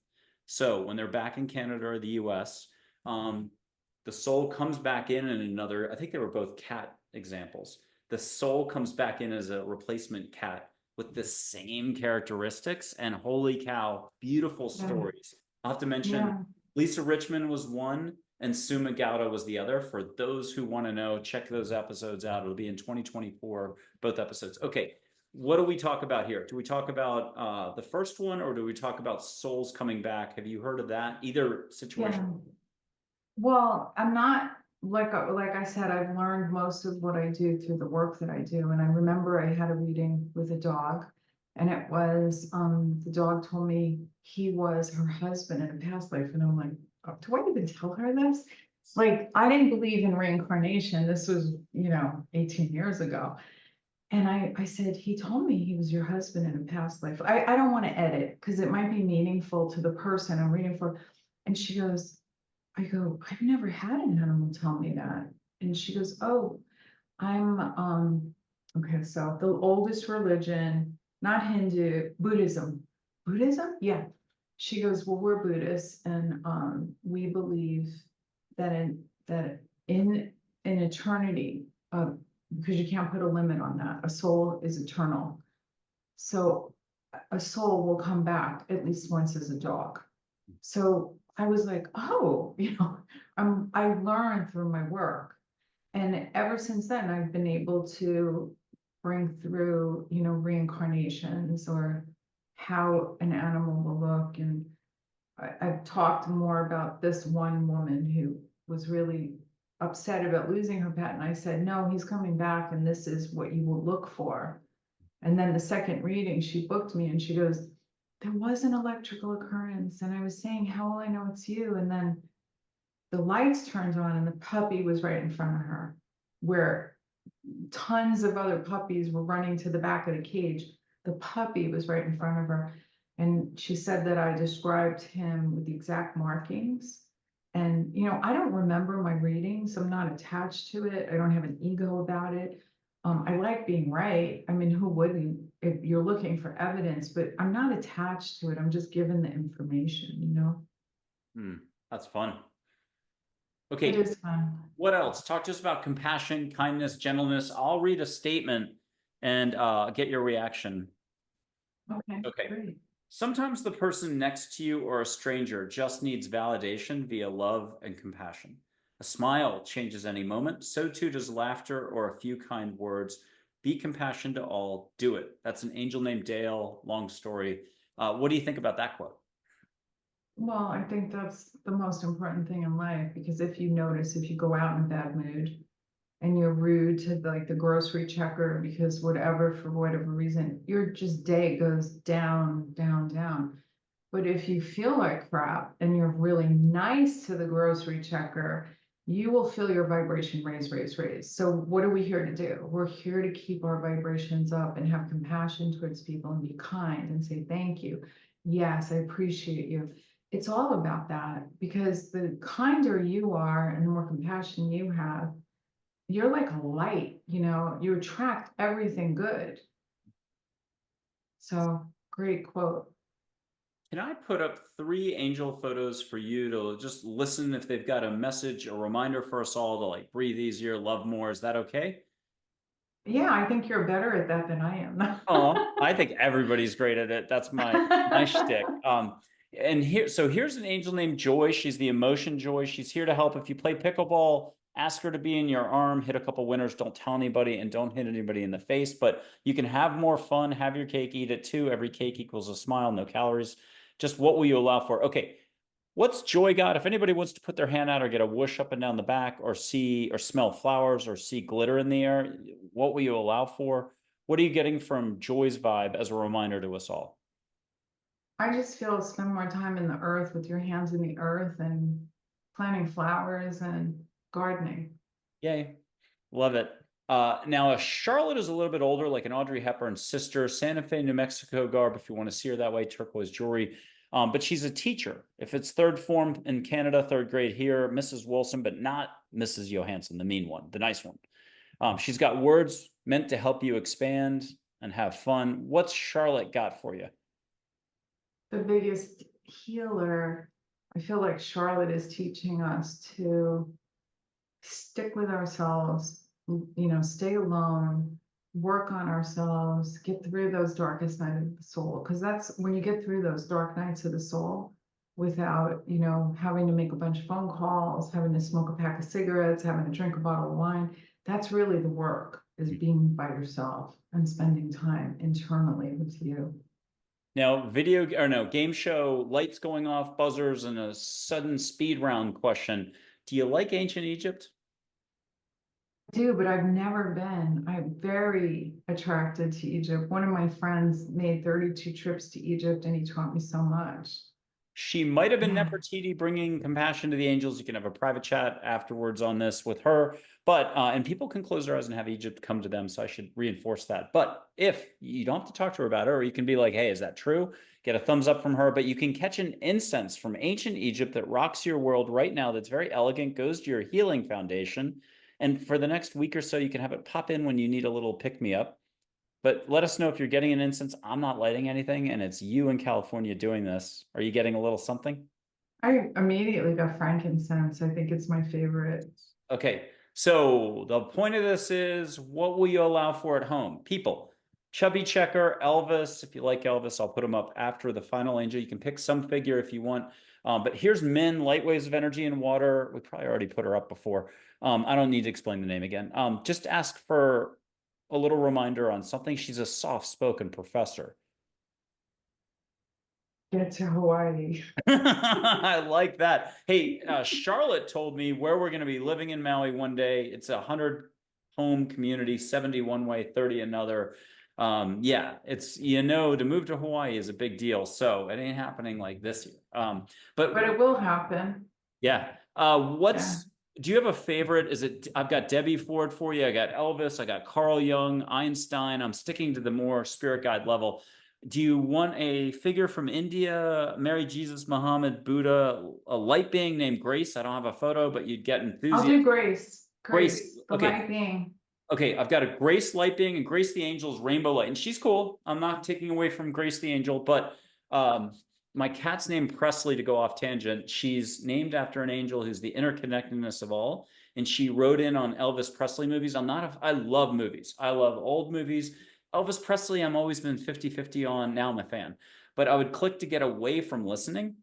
So when they're back in Canada or the US, the soul comes back in another, I think they were both cat examples. The soul comes back in as a replacement cat with the same characteristics. And holy cow, beautiful stories. I'll have to mention Yeah. Lisa Richmond was one and Suma Gowda was the other. For those who want to know, check those episodes out. It'll be in 2024, both episodes. Okay, what do we talk about here? Do we talk about the first one or do we talk about souls coming back? Have you heard of that? Either situation. Yeah. Well, I'm not like I said, I've learned most of what I do through the work that I do. And I remember I had a reading with a dog, and it was the dog told me he was her husband in a past life, and I'm like, oh, do I even tell her this? Like, I didn't believe in reincarnation. This was, 18 years ago. And I said, he told me he was your husband in a past life. I don't want to edit because it might be meaningful to the person I'm reading for. And she goes, I go, I've never had an animal tell me that. And she goes, oh, I'm okay, so the oldest religion, not Hindu, Buddhism. Buddhism? Yeah. She goes, well, we're Buddhists and we believe that in eternity, because you can't put a limit on that, a soul is eternal. So a soul will come back at least once as a dog. So I was like, oh, I learned through my work. And ever since then, I've been able to bring through, reincarnations or how an animal will look. And I've talked more about this one woman who was really upset about losing her pet. And I said, no, he's coming back and this is what you will look for. And then the second reading, she booked me and she goes, there was an electrical occurrence. And I was saying, how will I know it's you? And then the lights turned on and the puppy was right in front of her, where tons of other puppies were running to the back of the cage. The puppy was right in front of her. And she said that I described him with the exact markings. And, I don't remember my readings. I'm not attached to it. I don't have an ego about it. I like being right. I mean, who wouldn't if you're looking for evidence, but I'm not attached to it. I'm just given the information. That's fun. It Okay, is fun. what else? Talk to us about compassion, kindness, gentleness. I'll read a statement and get your reaction. Okay. Great. Sometimes the person next to you or a stranger just needs validation via love and compassion. A smile changes any moment. So too does laughter or a few kind words. Be compassionate to all. Do it. That's an angel named Dale. Long story. What do you think about that quote? Well, I think that's the most important thing in life, because if you notice, if you go out in a bad mood and you're rude to the grocery checker because for whatever reason, your just day goes down, down, down. But if you feel like crap and you're really nice to the grocery checker, you will feel your vibration raise, raise, raise. So what are we here to do? We're here to keep our vibrations up and have compassion towards people and be kind and say, thank you. Yes, I appreciate you. It's all about that, because the kinder you are and the more compassion you have, you're like a light, you attract everything good. So great quote. Can I put up 3 angel photos for you to just listen if they've got a message, a reminder for us all to like breathe easier, love more? Is that okay? Yeah, I think you're better at that than I am. Oh, I think everybody's great at it. That's my shtick. And here's an angel named Joy. She's the emotion Joy. She's here to help. If you play pickleball, ask her to be in your arm, hit a couple winners, don't tell anybody, and don't hit anybody in the face. But you can have more fun, have your cake, eat it too. Every cake equals a smile, no calories. Just what will you allow for? Okay. What's Joy got? If anybody wants to put their hand out or get a whoosh up and down the back or see or smell flowers or see glitter in the air, what will you allow for? What are you getting from Joy's vibe as a reminder to us all? I just feel spend more time in the earth with your hands in the earth and planting flowers and gardening. Yay. Love it. Now, Charlotte is a little bit older, like an Audrey Hepburn's sister. Santa Fe, New Mexico garb, if you want to see her that way, turquoise jewelry. But she's a teacher. If it's third form in Canada, third grade here, Mrs. Wilson, but not Mrs. Johansson, the mean one, the nice one. She's got words meant to help you expand and have fun. What's Charlotte got for you? The biggest healer, I feel like Charlotte is teaching us to stick with ourselves, stay alone, work on ourselves, get through those darkest nights of the soul. Because that's when you get through those dark nights of the soul without, having to make a bunch of phone calls, having to smoke a pack of cigarettes, having to drink a bottle of wine. That's really the work, is being by yourself and spending time internally with you. Now, video or no game show, lights going off, buzzers, and a sudden speed round question. Do you like ancient Egypt? Do, but I've never been. I'm very attracted to Egypt. One of my friends made 32 trips to Egypt and he taught me so much. She might have been Yeah. Nefertiti bringing compassion to the angels. You can have a private chat afterwards on this with her. But, and people can close their eyes and have Egypt come to them. So I should reinforce that. But if you don't have to talk to her about it, or you can be like, hey, is that true? Get a thumbs up from her. But you can catch an incense from ancient Egypt that rocks your world right now, that's very elegant, goes to your healing foundation. And for the next week or so, you can have it pop in when you need a little pick me up. But let us know if you're getting an instance. I'm not lighting anything, and it's you in California doing this. Are you getting a little something? I immediately got frankincense. I think it's my favorite. Okay, so the point of this is, what will you allow for at home? People, Chubby Checker, Elvis. If you like Elvis, I'll put him up after the final angel. You can pick some figure if you want. But here's Min, light waves of energy and water. We probably already put her up before. I don't need to explain the name again. Just ask for a little reminder on something. She's a soft-spoken professor. Get to Hawaii. I like that. Hey, Charlotte told me where we're going to be living in Maui one day. It's a 100 home community, 70 one way, 30 another. Yeah, it's, to move to Hawaii is a big deal. So it ain't happening like this year. But it will happen. Yeah. Yeah. Do you have a favorite? I've got Debbie Ford for you. I got Elvis. I got Carl Jung, Einstein. I'm sticking to the more spirit guide level. Do you want a figure from India, Mary, Jesus, Muhammad, Buddha, a light being named Grace? I don't have a photo, but you'd get I'll enthusiasm. do Grace. Grace. Grace, the Okay. light being. Okay. I've got a Grace light being and Grace the Angel's rainbow light. And she's cool. I'm not taking away from Grace the Angel, but um, my cat's named Presley, to go off tangent. She's named after an angel who's the interconnectedness of all. And she wrote in on Elvis Presley movies. I love movies. I love old movies. Elvis Presley, I'm always been 50-50 on. Now I'm a fan. But I would click to get away from listening,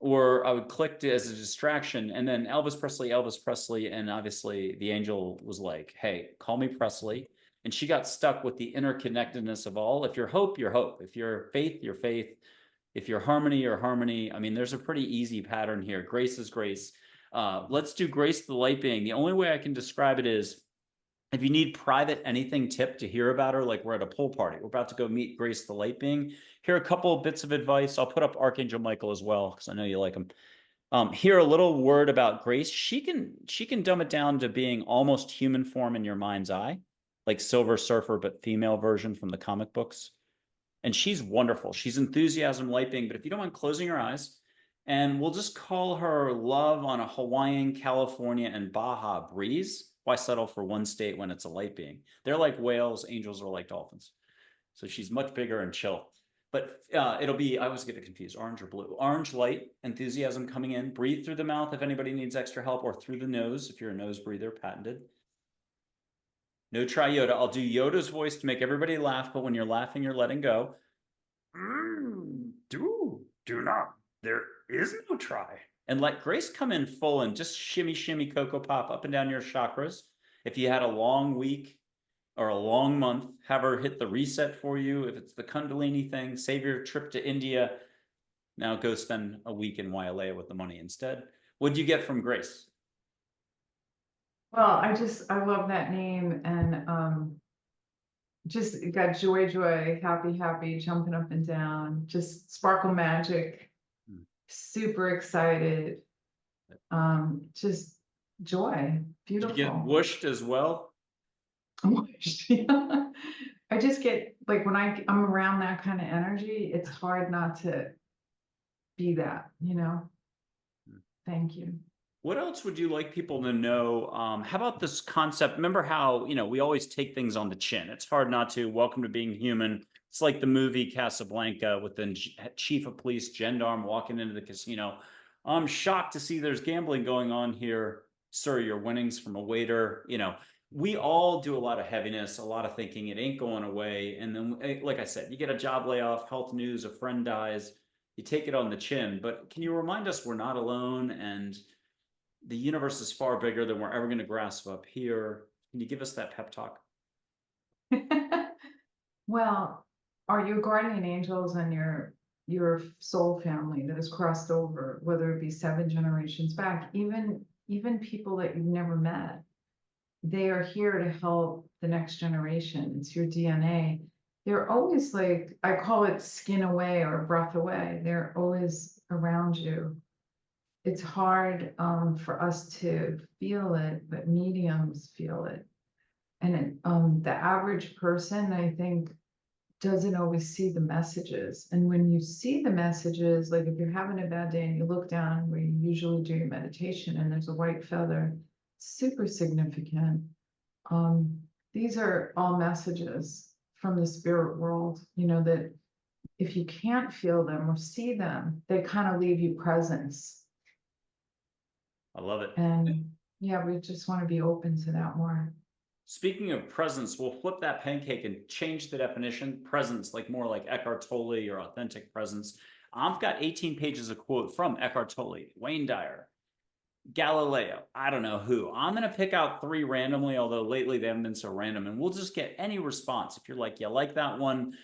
or I would click to, as a distraction. And then Elvis Presley. And obviously the angel was like, hey, call me Presley. And she got stuck with the interconnectedness of all. If you're hope, you're hope. If you're faith, you're faith. If you're harmony, you're harmony. I mean, there's a pretty easy pattern here. Grace is grace. Let's do Grace the light being. The only way I can describe it is, if you need private anything tip to hear about her, like we're at a pool party, we're about to go meet Grace the light being. Here are a couple of bits of advice. I'll put up Archangel Michael as well, because I know you like him. Here a little word about Grace. She can dumb it down to being almost human form in your mind's eye, like Silver Surfer, but female version from the comic books. And she's wonderful. She's enthusiasm, light being. But if you don't mind closing your eyes, and we'll just call her love on a Hawaiian, California, and Baja breeze. Why settle for one state when it's a light being? They're like whales. Angels are like dolphins. So she's much bigger and chill. But it'll be, I always get it confused, orange or blue. Orange light, enthusiasm coming in. Breathe through the mouth if anybody needs extra help, or through the nose if you're a nose breather, patented. No try Yoda. I'll do Yoda's voice to make everybody laugh, but when you're laughing, you're letting go. Do not. There is no try. And let Grace come in full and just shimmy, shimmy, Cocoa Pop up and down your chakras. If you had a long week or a long month, have her hit the reset for you. If it's the Kundalini thing, save your trip to India. Now go spend a week in Wailea with the money instead. What'd you get from Grace? Well, I love that name, and just got joy, happy, jumping up and down, just sparkle magic, Mm. super excited, just joy, Did you get beautiful. whooshed as well? Yeah. I just get like when I'm around that kind of energy, it's hard not to be that, you know. Mm. Thank you. What else would you like people to know? How about this concept? Remember how, we always take things on the chin. It's hard not to. Welcome to being human. It's like the movie Casablanca with the chief of police, gendarme, walking into the casino. I'm shocked to see there's gambling going on here. Sir, your winnings from a waiter. We all do a lot of heaviness, a lot of thinking. It ain't going away. And then, like I said, you get a job layoff, health news, a friend dies. You take it on the chin. But can you remind us we're not alone, and the universe is far bigger than we're ever going to grasp up here? Can you give us that pep talk? Well, are your guardian angels and your soul family that has crossed over, whether it be 7 generations back, even people that you've never met, they are here to help the next generation. It's your DNA. They're always like, I call it skin away or breath away. They're always around you. It's hard for us to feel it, but mediums feel it. And the average person, I think, doesn't always see the messages. And when you see the messages, like if you're having a bad day and you look down where you usually do your meditation and there's a white feather, super significant. Um, these are all messages from the spirit world, that if you can't feel them or see them, they kind of leave you presence. I love it. And yeah, we just want to be open to that more. Speaking of presence, we'll flip that pancake and change the definition. Presence, like more like Eckhart Tolle or authentic presence. I've got 18 pages of quote from Eckhart Tolle, Wayne Dyer, Galileo, I don't know who. I'm going to pick out 3 randomly, although lately they haven't been so random, and we'll just get any response. If you're like, yeah, like that one,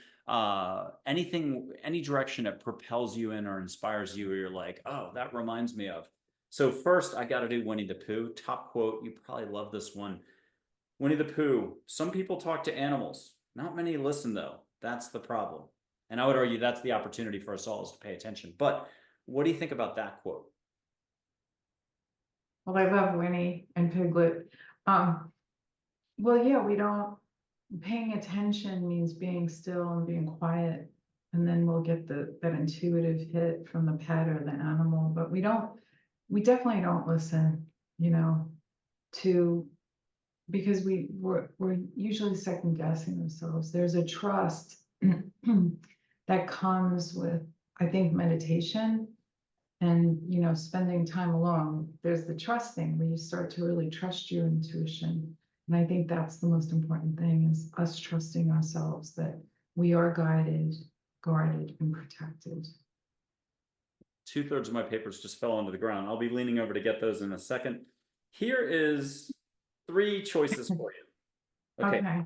anything, any direction it propels you in or inspires you, or you're like, oh, that reminds me of. So first, I got to do Winnie the Pooh. Top quote. You probably love this one. Winnie the Pooh. Some people talk to animals. Not many listen, though. That's the problem. And I would argue that's the opportunity for us all is to pay attention. But what do you think about that quote? Well, I love Winnie and Piglet. Um, well, yeah, we don't, paying attention means being still and being quiet. And then we'll get that intuitive hit from the pet or the animal, but we definitely don't listen, to, because we're usually second guessing ourselves. There's a trust that comes with, I think, meditation and spending time alone. There's the trusting where you start to really trust your intuition, and I think that's the most important thing, is us trusting ourselves that we are guided, guarded, and protected. 2/3 of my papers just fell onto the ground. I'll be leaning over to get those in a second. Here is 3 choices for you. Okay. Okay.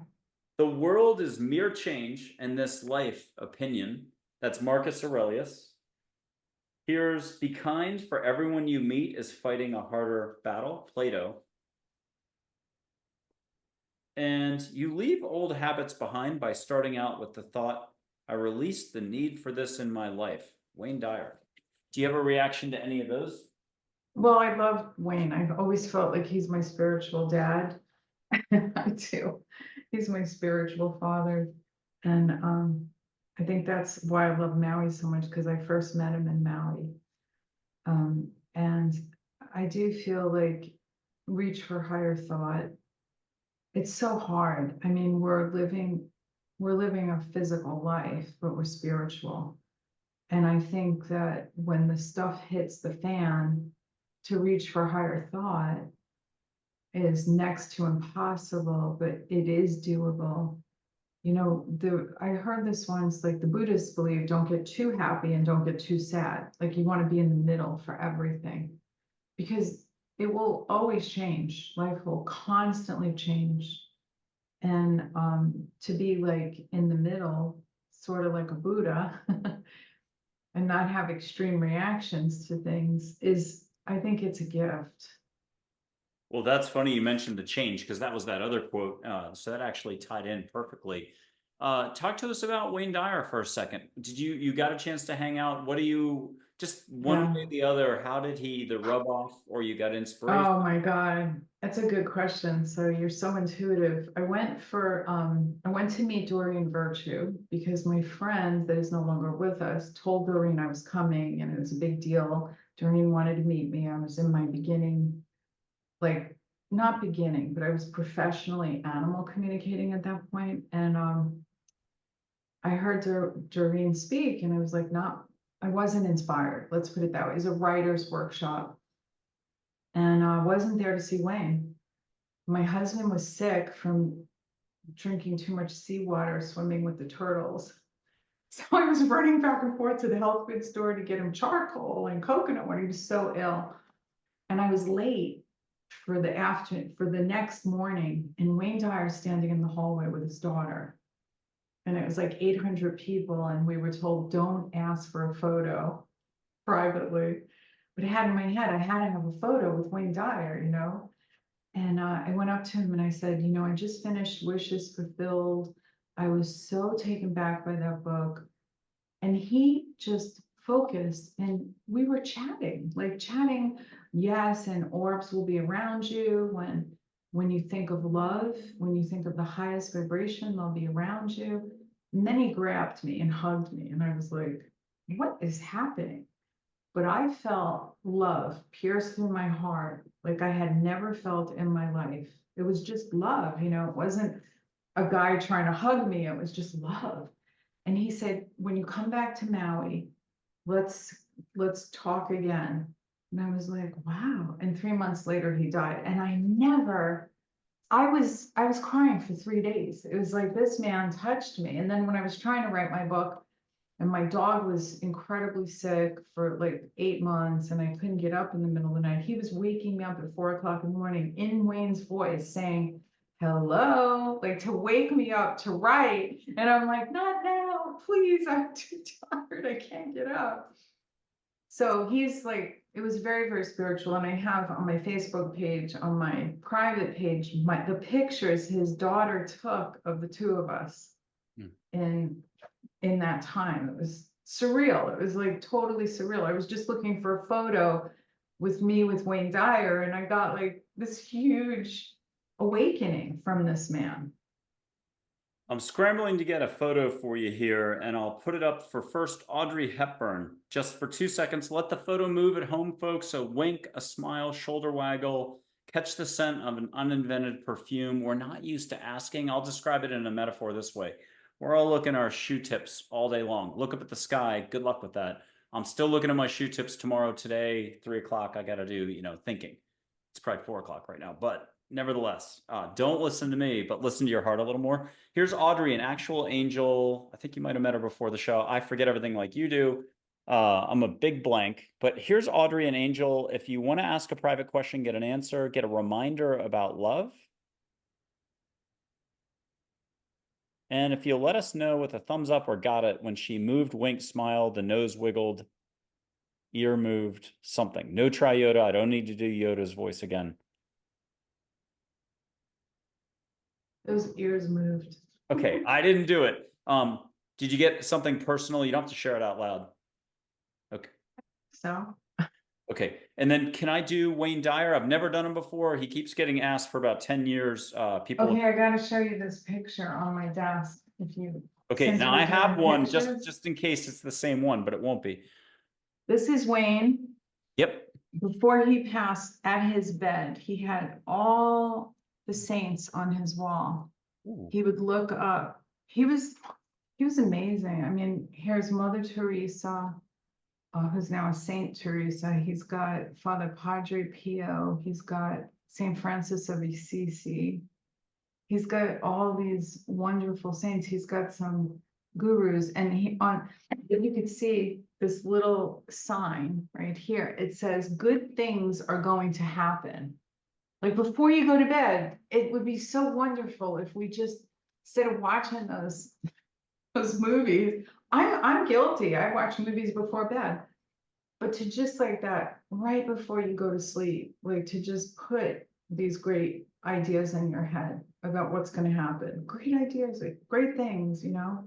The world is mere change, and this life opinion. That's Marcus Aurelius. Here's be kind, for everyone you meet is fighting a harder battle, Plato. And you leave old habits behind by starting out with the thought, I released the need for this in my life, Wayne Dyer. Do you have a reaction to any of those? Well, I love Wayne. I've always felt like he's my spiritual dad. I do. He's my spiritual father. And I think that's why I love Maui so much, because I first met him in Maui. And I do feel like reach for higher thought. It's so hard. I mean, we're living a physical life, but we're spiritual. And I think that when the stuff hits the fan, to reach for higher thought is next to impossible, but it is doable. I heard this once, like the Buddhists believe, don't get too happy and don't get too sad. Like you want to be in the middle for everything, because it will always change. Life will constantly change. And to be like in the middle, sort of like a Buddha, and not have extreme reactions to things I think it's a gift. Well, that's funny you mentioned the change, because that was that other quote. So that actually tied in perfectly. Talk to us about Wayne Dyer for a second. Did you got a chance to hang out? What do you just one way Yeah. or the other? How did he either rub off or you got inspiration? Oh my God. That's a good question. So you're so intuitive. I went to meet Doreen Virtue because my friend that is no longer with us told Doreen I was coming and it was a big deal. Doreen wanted to meet me. I was in my beginning, like not beginning, but I was professionally animal communicating at that point. And I heard Doreen speak and I was like, not, I wasn't inspired. Let's put it that way. It was a writer's workshop and I wasn't there to see Wayne. My husband was sick from drinking too much seawater, swimming with the turtles. So I was running back and forth to the health food store to get him charcoal and coconut water. He was so ill. And I was late for the next morning, and Wayne Dyer standing in the hallway with his daughter. And it was like 800 people, and we were told, don't ask for a photo privately. But I had in my head, I had to have a photo with Wayne Dyer, you know? And I went up to him and I said, you know, I just finished Wishes Fulfilled. I was so taken back by that book. And he just focused and we were chatting, like chatting. Yes, and orbs will be around you when you think of love, when you think of the highest vibration, they'll be around you. And then he grabbed me and hugged me. And I was like, what is happening? But I felt love pierce through my heart like I had never felt in my life. It was just love, you know, it wasn't a guy trying to hug me, it was just love. And he said, when you come back to Maui, let's let's talk again. And I was like, wow. And 3 months later he died. And I was crying for 3 days. It was like this man touched me. And then when I was trying to write my book, and my dog was incredibly sick for like 8 months, and I couldn't get up in the middle of the night. He was waking me up at 4 o'clock in the morning in Wayne's voice saying, hello, like to wake me up to write. And I'm like, not now, please, I'm too tired. I can't get up. So he's like, it was very, very spiritual. And I have on my Facebook page, on my private page, the pictures his daughter took of the two of us Hmm. in that time. It was surreal. It was like totally surreal. I was just looking for a photo with me with Wayne Dyer, and I got like this huge awakening from this man. I'm scrambling to get a photo for you here, and I'll put it up for first Audrey Hepburn. Just for 2 seconds, let the photo move at home, folks. A wink, a smile, shoulder waggle, catch the scent of an uninvented perfume. We're not used to asking. I'll describe it in a metaphor this way. We're all looking at our shoe tips all day long. Look up at the sky. Good luck with that. I'm still looking at my shoe tips tomorrow, today, 3 o'clock. I got to do, thinking. It's probably 4 o'clock right now, but nevertheless, don't listen to me, but listen to your heart a little more. Here's Audrey, an actual angel. I think you might have met her before the show. I forget everything like you do. I'm a big blank, but here's Audrey, an angel. If you want to ask a private question, get an answer, get a reminder about love. And if you'll let us know with a thumbs up or got it, when she moved, winked, smiled, the nose wiggled, ear moved, something. No try Yoda. I don't need to do Yoda's voice again. Those ears moved. Okay, I didn't do it. Did you get something personal? You don't have to share it out loud. Okay. So, Okay. And then can I do Wayne Dyer? I've never done him before. He keeps getting asked for about 10 years. People. okay, I gotta show you this picture on my desk. If you, Okay, since now we're I have doing one pictures, just in case it's the same one, but it won't be. this is Wayne. Yep. Before he passed, at his bed, he had all the saints on his wall. Ooh. He would look up. He was amazing. I mean, here's Mother Teresa, who's now a Saint Teresa. He's got Father Padre Pio. He's got Saint Francis of Assisi. He's got all these wonderful saints. He's got some gurus, and you could see this little sign right here. It says, good things are going to happen. Like before you go to bed, it would be so wonderful if we just, instead of watching those movies, I'm guilty. I watch movies before bed. But to just like that, right before you go to sleep, like to just put these great ideas in your head. about what's going to happen. Great ideas, like great things, you know.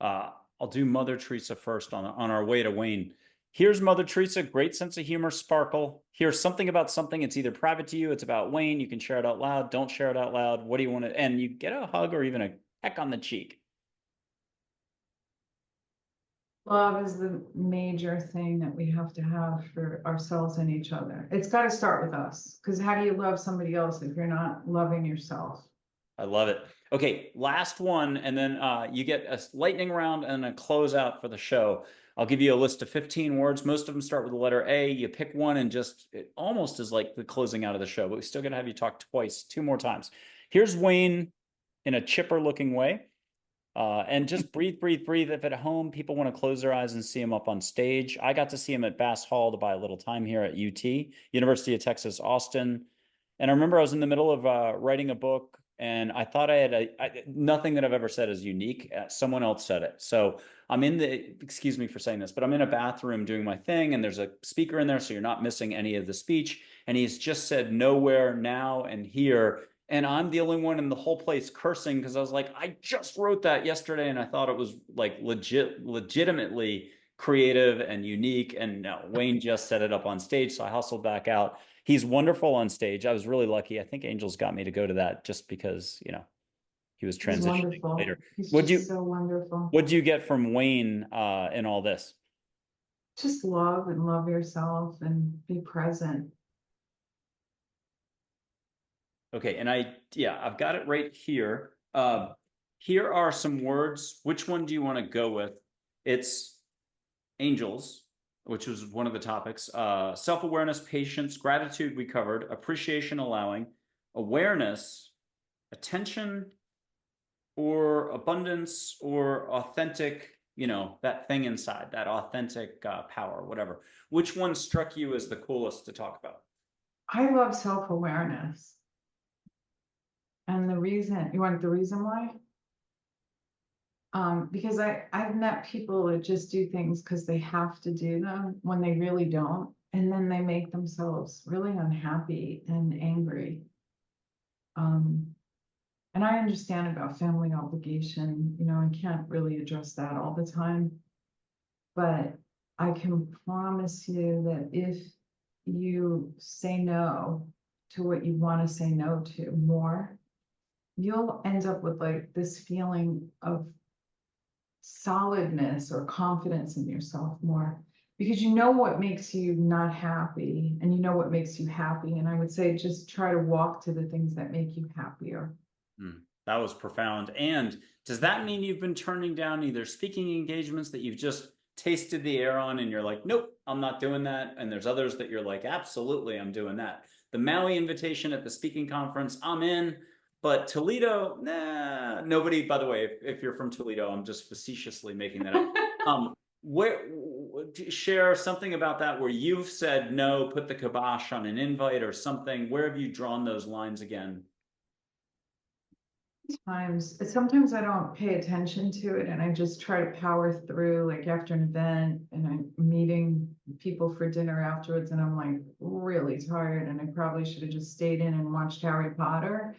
I'll do Mother Teresa first on our way to Wayne. Here's Mother Teresa, great sense of humor, sparkle. Here's something about something. It's either private to you, it's about Wayne. You can share it out loud. Don't share it out loud. What do you want to? And you get a hug or even a peck on the cheek. Love is the major thing that we have to have for ourselves and each other. It's got to start with us, because how do you love somebody else if you're not loving yourself? I love it. Okay, last one, and then you get a lightning round and a closeout for the show. I'll give you a list of 15 words. Most of them start with the letter A. You pick one and just, it almost is like the closing out of the show, but we still got to have you talk twice, two more times. Here's Wayne in a chipper looking way. And just breathe, breathe, breathe. If at home people want to close their eyes and see him up on stage, I got to see him at Bass Hall to buy a little time here at UT, University of Texas, Austin. And I remember I was in the middle of writing a book, and I thought I had nothing that I've ever said is unique. Someone else said it. So I'm in the, excuse me for saying this, but I'm in a bathroom doing my thing, and there's a speaker in there, so you're not missing any of the speech. And he's just said nowhere, now, and here. And I'm the only one in the whole place cursing because I was like, I just wrote that yesterday, and I thought it was like legitimately creative and unique. And no, Wayne just set it up on stage, so I hustled back out. He's wonderful on stage. I was really lucky. I think Angels got me to go to that just because, you know, he was He's transitioning wonderful. later. He's What'd just you so wonderful. what'd you get from Wayne in all this? Just love and love yourself and be present. Okay, and I've got it right here. Here are some words. Which one do you want to go with? It's angels, which was one of the topics. Self-awareness, patience, gratitude, we covered. Appreciation, allowing. Awareness, attention, or abundance, or authentic, you know, that thing inside, that authentic power, whatever. Which one struck you as the coolest to talk about? I love self-awareness. And the reason, you want the reason why? Because I've met people that just do things because they have to do them when they really don't. And then they make themselves really unhappy and angry. And I understand about family obligation, you know, I can't really address that all the time. But I can promise you that if you say no to what you want to say no to more, you'll end up with like this feeling of solidness or confidence in yourself more, because you know what makes you not happy and you know what makes you happy. And I would say just try to walk to the things that make you happier. That was profound. And does that mean you've been turning down either speaking engagements that you've just tasted the air on and you're like, nope, I'm not doing that? And there's others that you're like, absolutely, I'm doing that. The Maui invitation at the speaking conference, I'm in. But Toledo, nah, nobody, by the way, if you're from Toledo, I'm just facetiously making that up. Where share something about that where you've said no, put the kibosh on an invite or something. Where have you drawn those lines again? Sometimes I don't pay attention to it and I just try to power through, like after an event and I'm meeting people for dinner afterwards and I'm like really tired and I probably should have just stayed in and watched Harry Potter.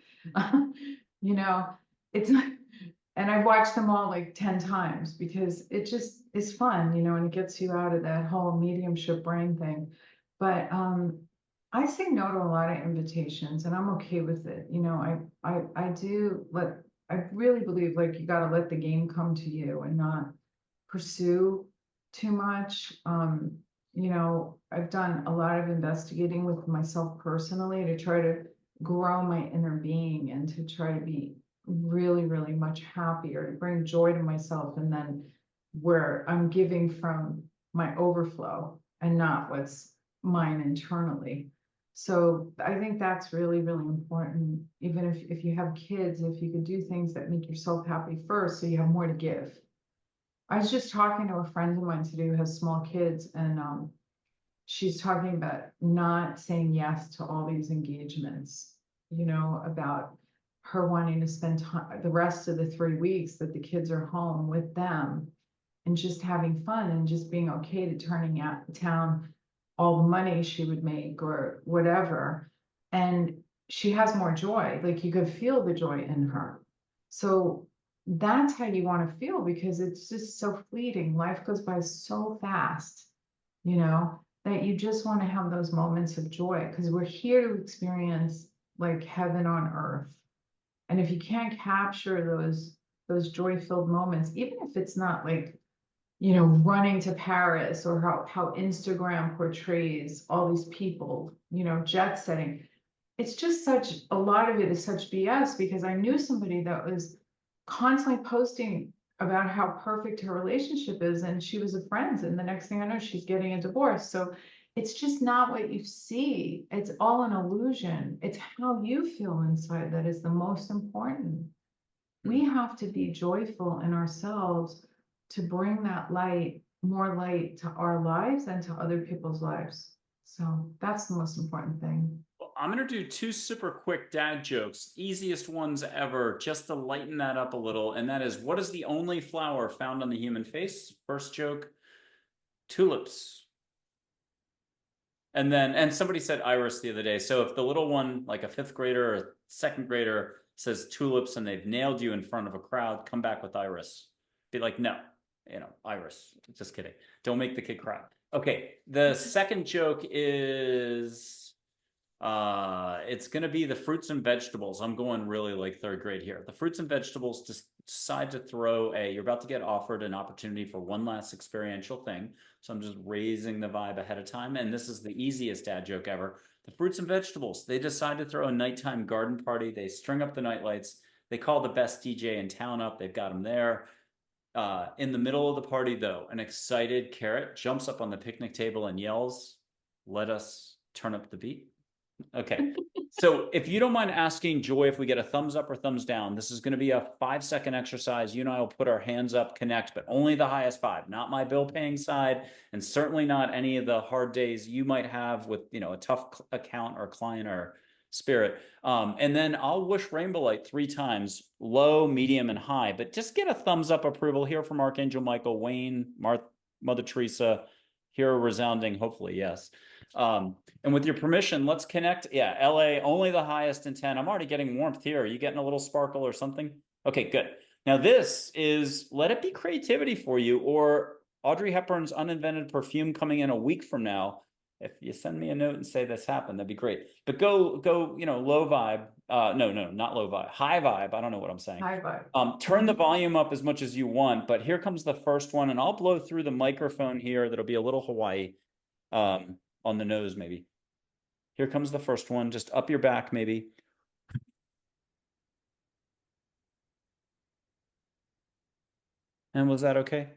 You know, it's and I've watched them all like 10 times because it just is fun, you know, and it gets you out of that whole mediumship brain thing. But I say no to a lot of invitations and I'm okay with it. You know, I do let, I really believe like you got to let the game come to you and not pursue too much. You know, I've done a lot of investigating with myself personally to try to grow my inner being and to try to be really, really much happier, to bring joy to myself. And then where I'm giving from my overflow and not what's mine internally. So I think that's really, really important. Even if you have kids, if you could do things that make yourself happy first, so you have more to give. I was just talking to a friend of mine today who has small kids, and she's talking about not saying yes to all these engagements, you know, about her wanting to spend time, the rest of the 3 weeks that the kids are home with them and just having fun and just being okay to turning out town all the money she would make or whatever. And she has more joy. Like you could feel the joy in her. So that's how you want to feel because it's just so fleeting. Life goes by so fast, you know, that you just want to have those moments of joy because we're here to experience like heaven on earth. And if you can't capture those joy-filled moments, even if it's not like, you know, running to Paris or how Instagram portrays all these people, you know, jet setting. It's just such a lot of it is such BS because I knew somebody that was constantly posting about how perfect her relationship is and she was a friend and the next thing I know she's getting a divorce. So it's just not what you see. It's all an illusion. It's how you feel inside that is the most important. We have to be joyful in ourselves to bring that light, more light to our lives and to other people's lives. So that's the most important thing. Well, I'm going to do two super quick dad jokes, easiest ones ever, just to lighten that up a little. And that is, what is the only flower found on the human face? First joke, tulips. And somebody said iris the other day. So if the little one, like a fifth grader or second grader, says tulips and they've nailed you in front of a crowd, come back with iris. Be like, no, you know, iris. Just kidding. Don't make the kid cry. Okay. The second joke is it's going to be the fruits and vegetables. I'm going really like third grade here. The fruits and vegetables decide to throw you're about to get offered an opportunity for one last experiential thing. So I'm just raising the vibe ahead of time. And this is the easiest dad joke ever. The fruits and vegetables, they decide to throw a nighttime garden party. They string up the nightlights. They call the best DJ in town up. They've got him there. In the middle of the party, though, an excited carrot jumps up on the picnic table and yells, "Let us turn up the beat." Okay. So if you don't mind asking Joy if we get a thumbs up or thumbs down, this is going to be a 5-second exercise. You and I will put our hands up, connect, but only the highest 5, not my bill paying side, and certainly not any of the hard days you might have with, you know, a tough account or client or spirit. And then I'll wish rainbow light 3 times, low, medium, and high, but just get a thumbs up approval here from Archangel Michael, Wayne, Mother Teresa, here a resounding, hopefully, yes. And with your permission, let's connect. Yeah, LA, only the highest in 10. I'm already getting warmth here. Are you getting a little sparkle or something? Okay, good. Now this is Let It Be Creativity for You, or Audrey Hepburn's Uninvented Perfume coming in a week from now. If you send me a note and say this happened, that'd be great. But go, you know, low vibe. No, not low vibe. High vibe. I don't know what I'm saying. High vibe. Turn the volume up as much as you want, but here comes the first one, and I'll blow through the microphone here. That'll be a little Hawaii on the nose, maybe. Here comes the first one, just up your back, maybe. And was that okay?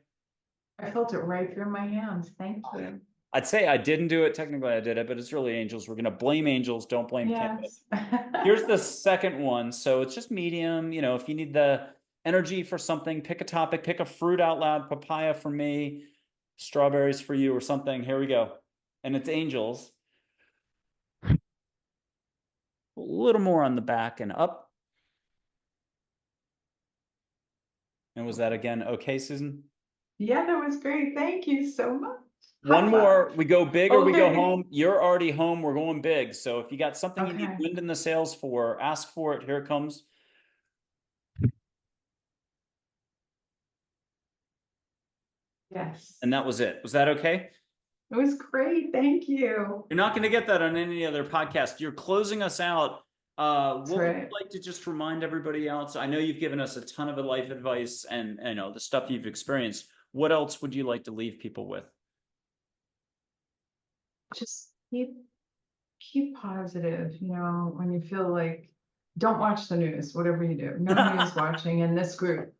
I felt it right through my hands. Thank you. I'd say I didn't do it. Technically, I did it, but it's really angels. We're going to blame angels. Don't blame Yes. Here's the second one. So it's just medium. You know, if you need the energy for something, pick a topic, pick a fruit out loud. Papaya for me, strawberries for you, or something. Here we go. And it's angels. A little more on the back and up. And was that again okay, Susan? Yeah, that was great. Thank you so much. One more, we go big or we go Okay. home. You're already home. We're going big. So if you got something you need Okay. wind in the sails for, ask for it. Here it comes. Yes. And that was it. Was that okay? It was great. Thank you. You're not going to get that on any other podcast. You're closing us out. What would you like to just remind everybody else? I know you've given us a ton of life advice and you know the stuff you've experienced. What else would you like to leave people with? Just keep positive, you know, when you feel like don't watch the news, whatever you do. No news watching in this group.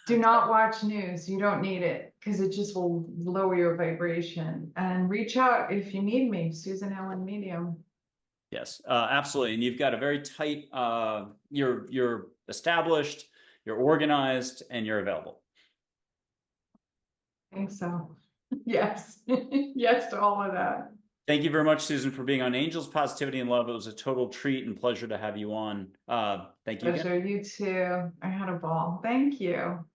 Do not watch news. You don't need it because it just will lower your vibration. And reach out if you need me, Susan Ellen Medium. Yes, absolutely. And you've got a very tight, you're established, you're organized, and you're available. I think so. Yes. Yes to all of that. Thank you very much, Susan, for being on Angels, Positivity, and Love. It was a total treat and pleasure to have you on. Thank you. Pleasure. You too. I had a ball. Thank you.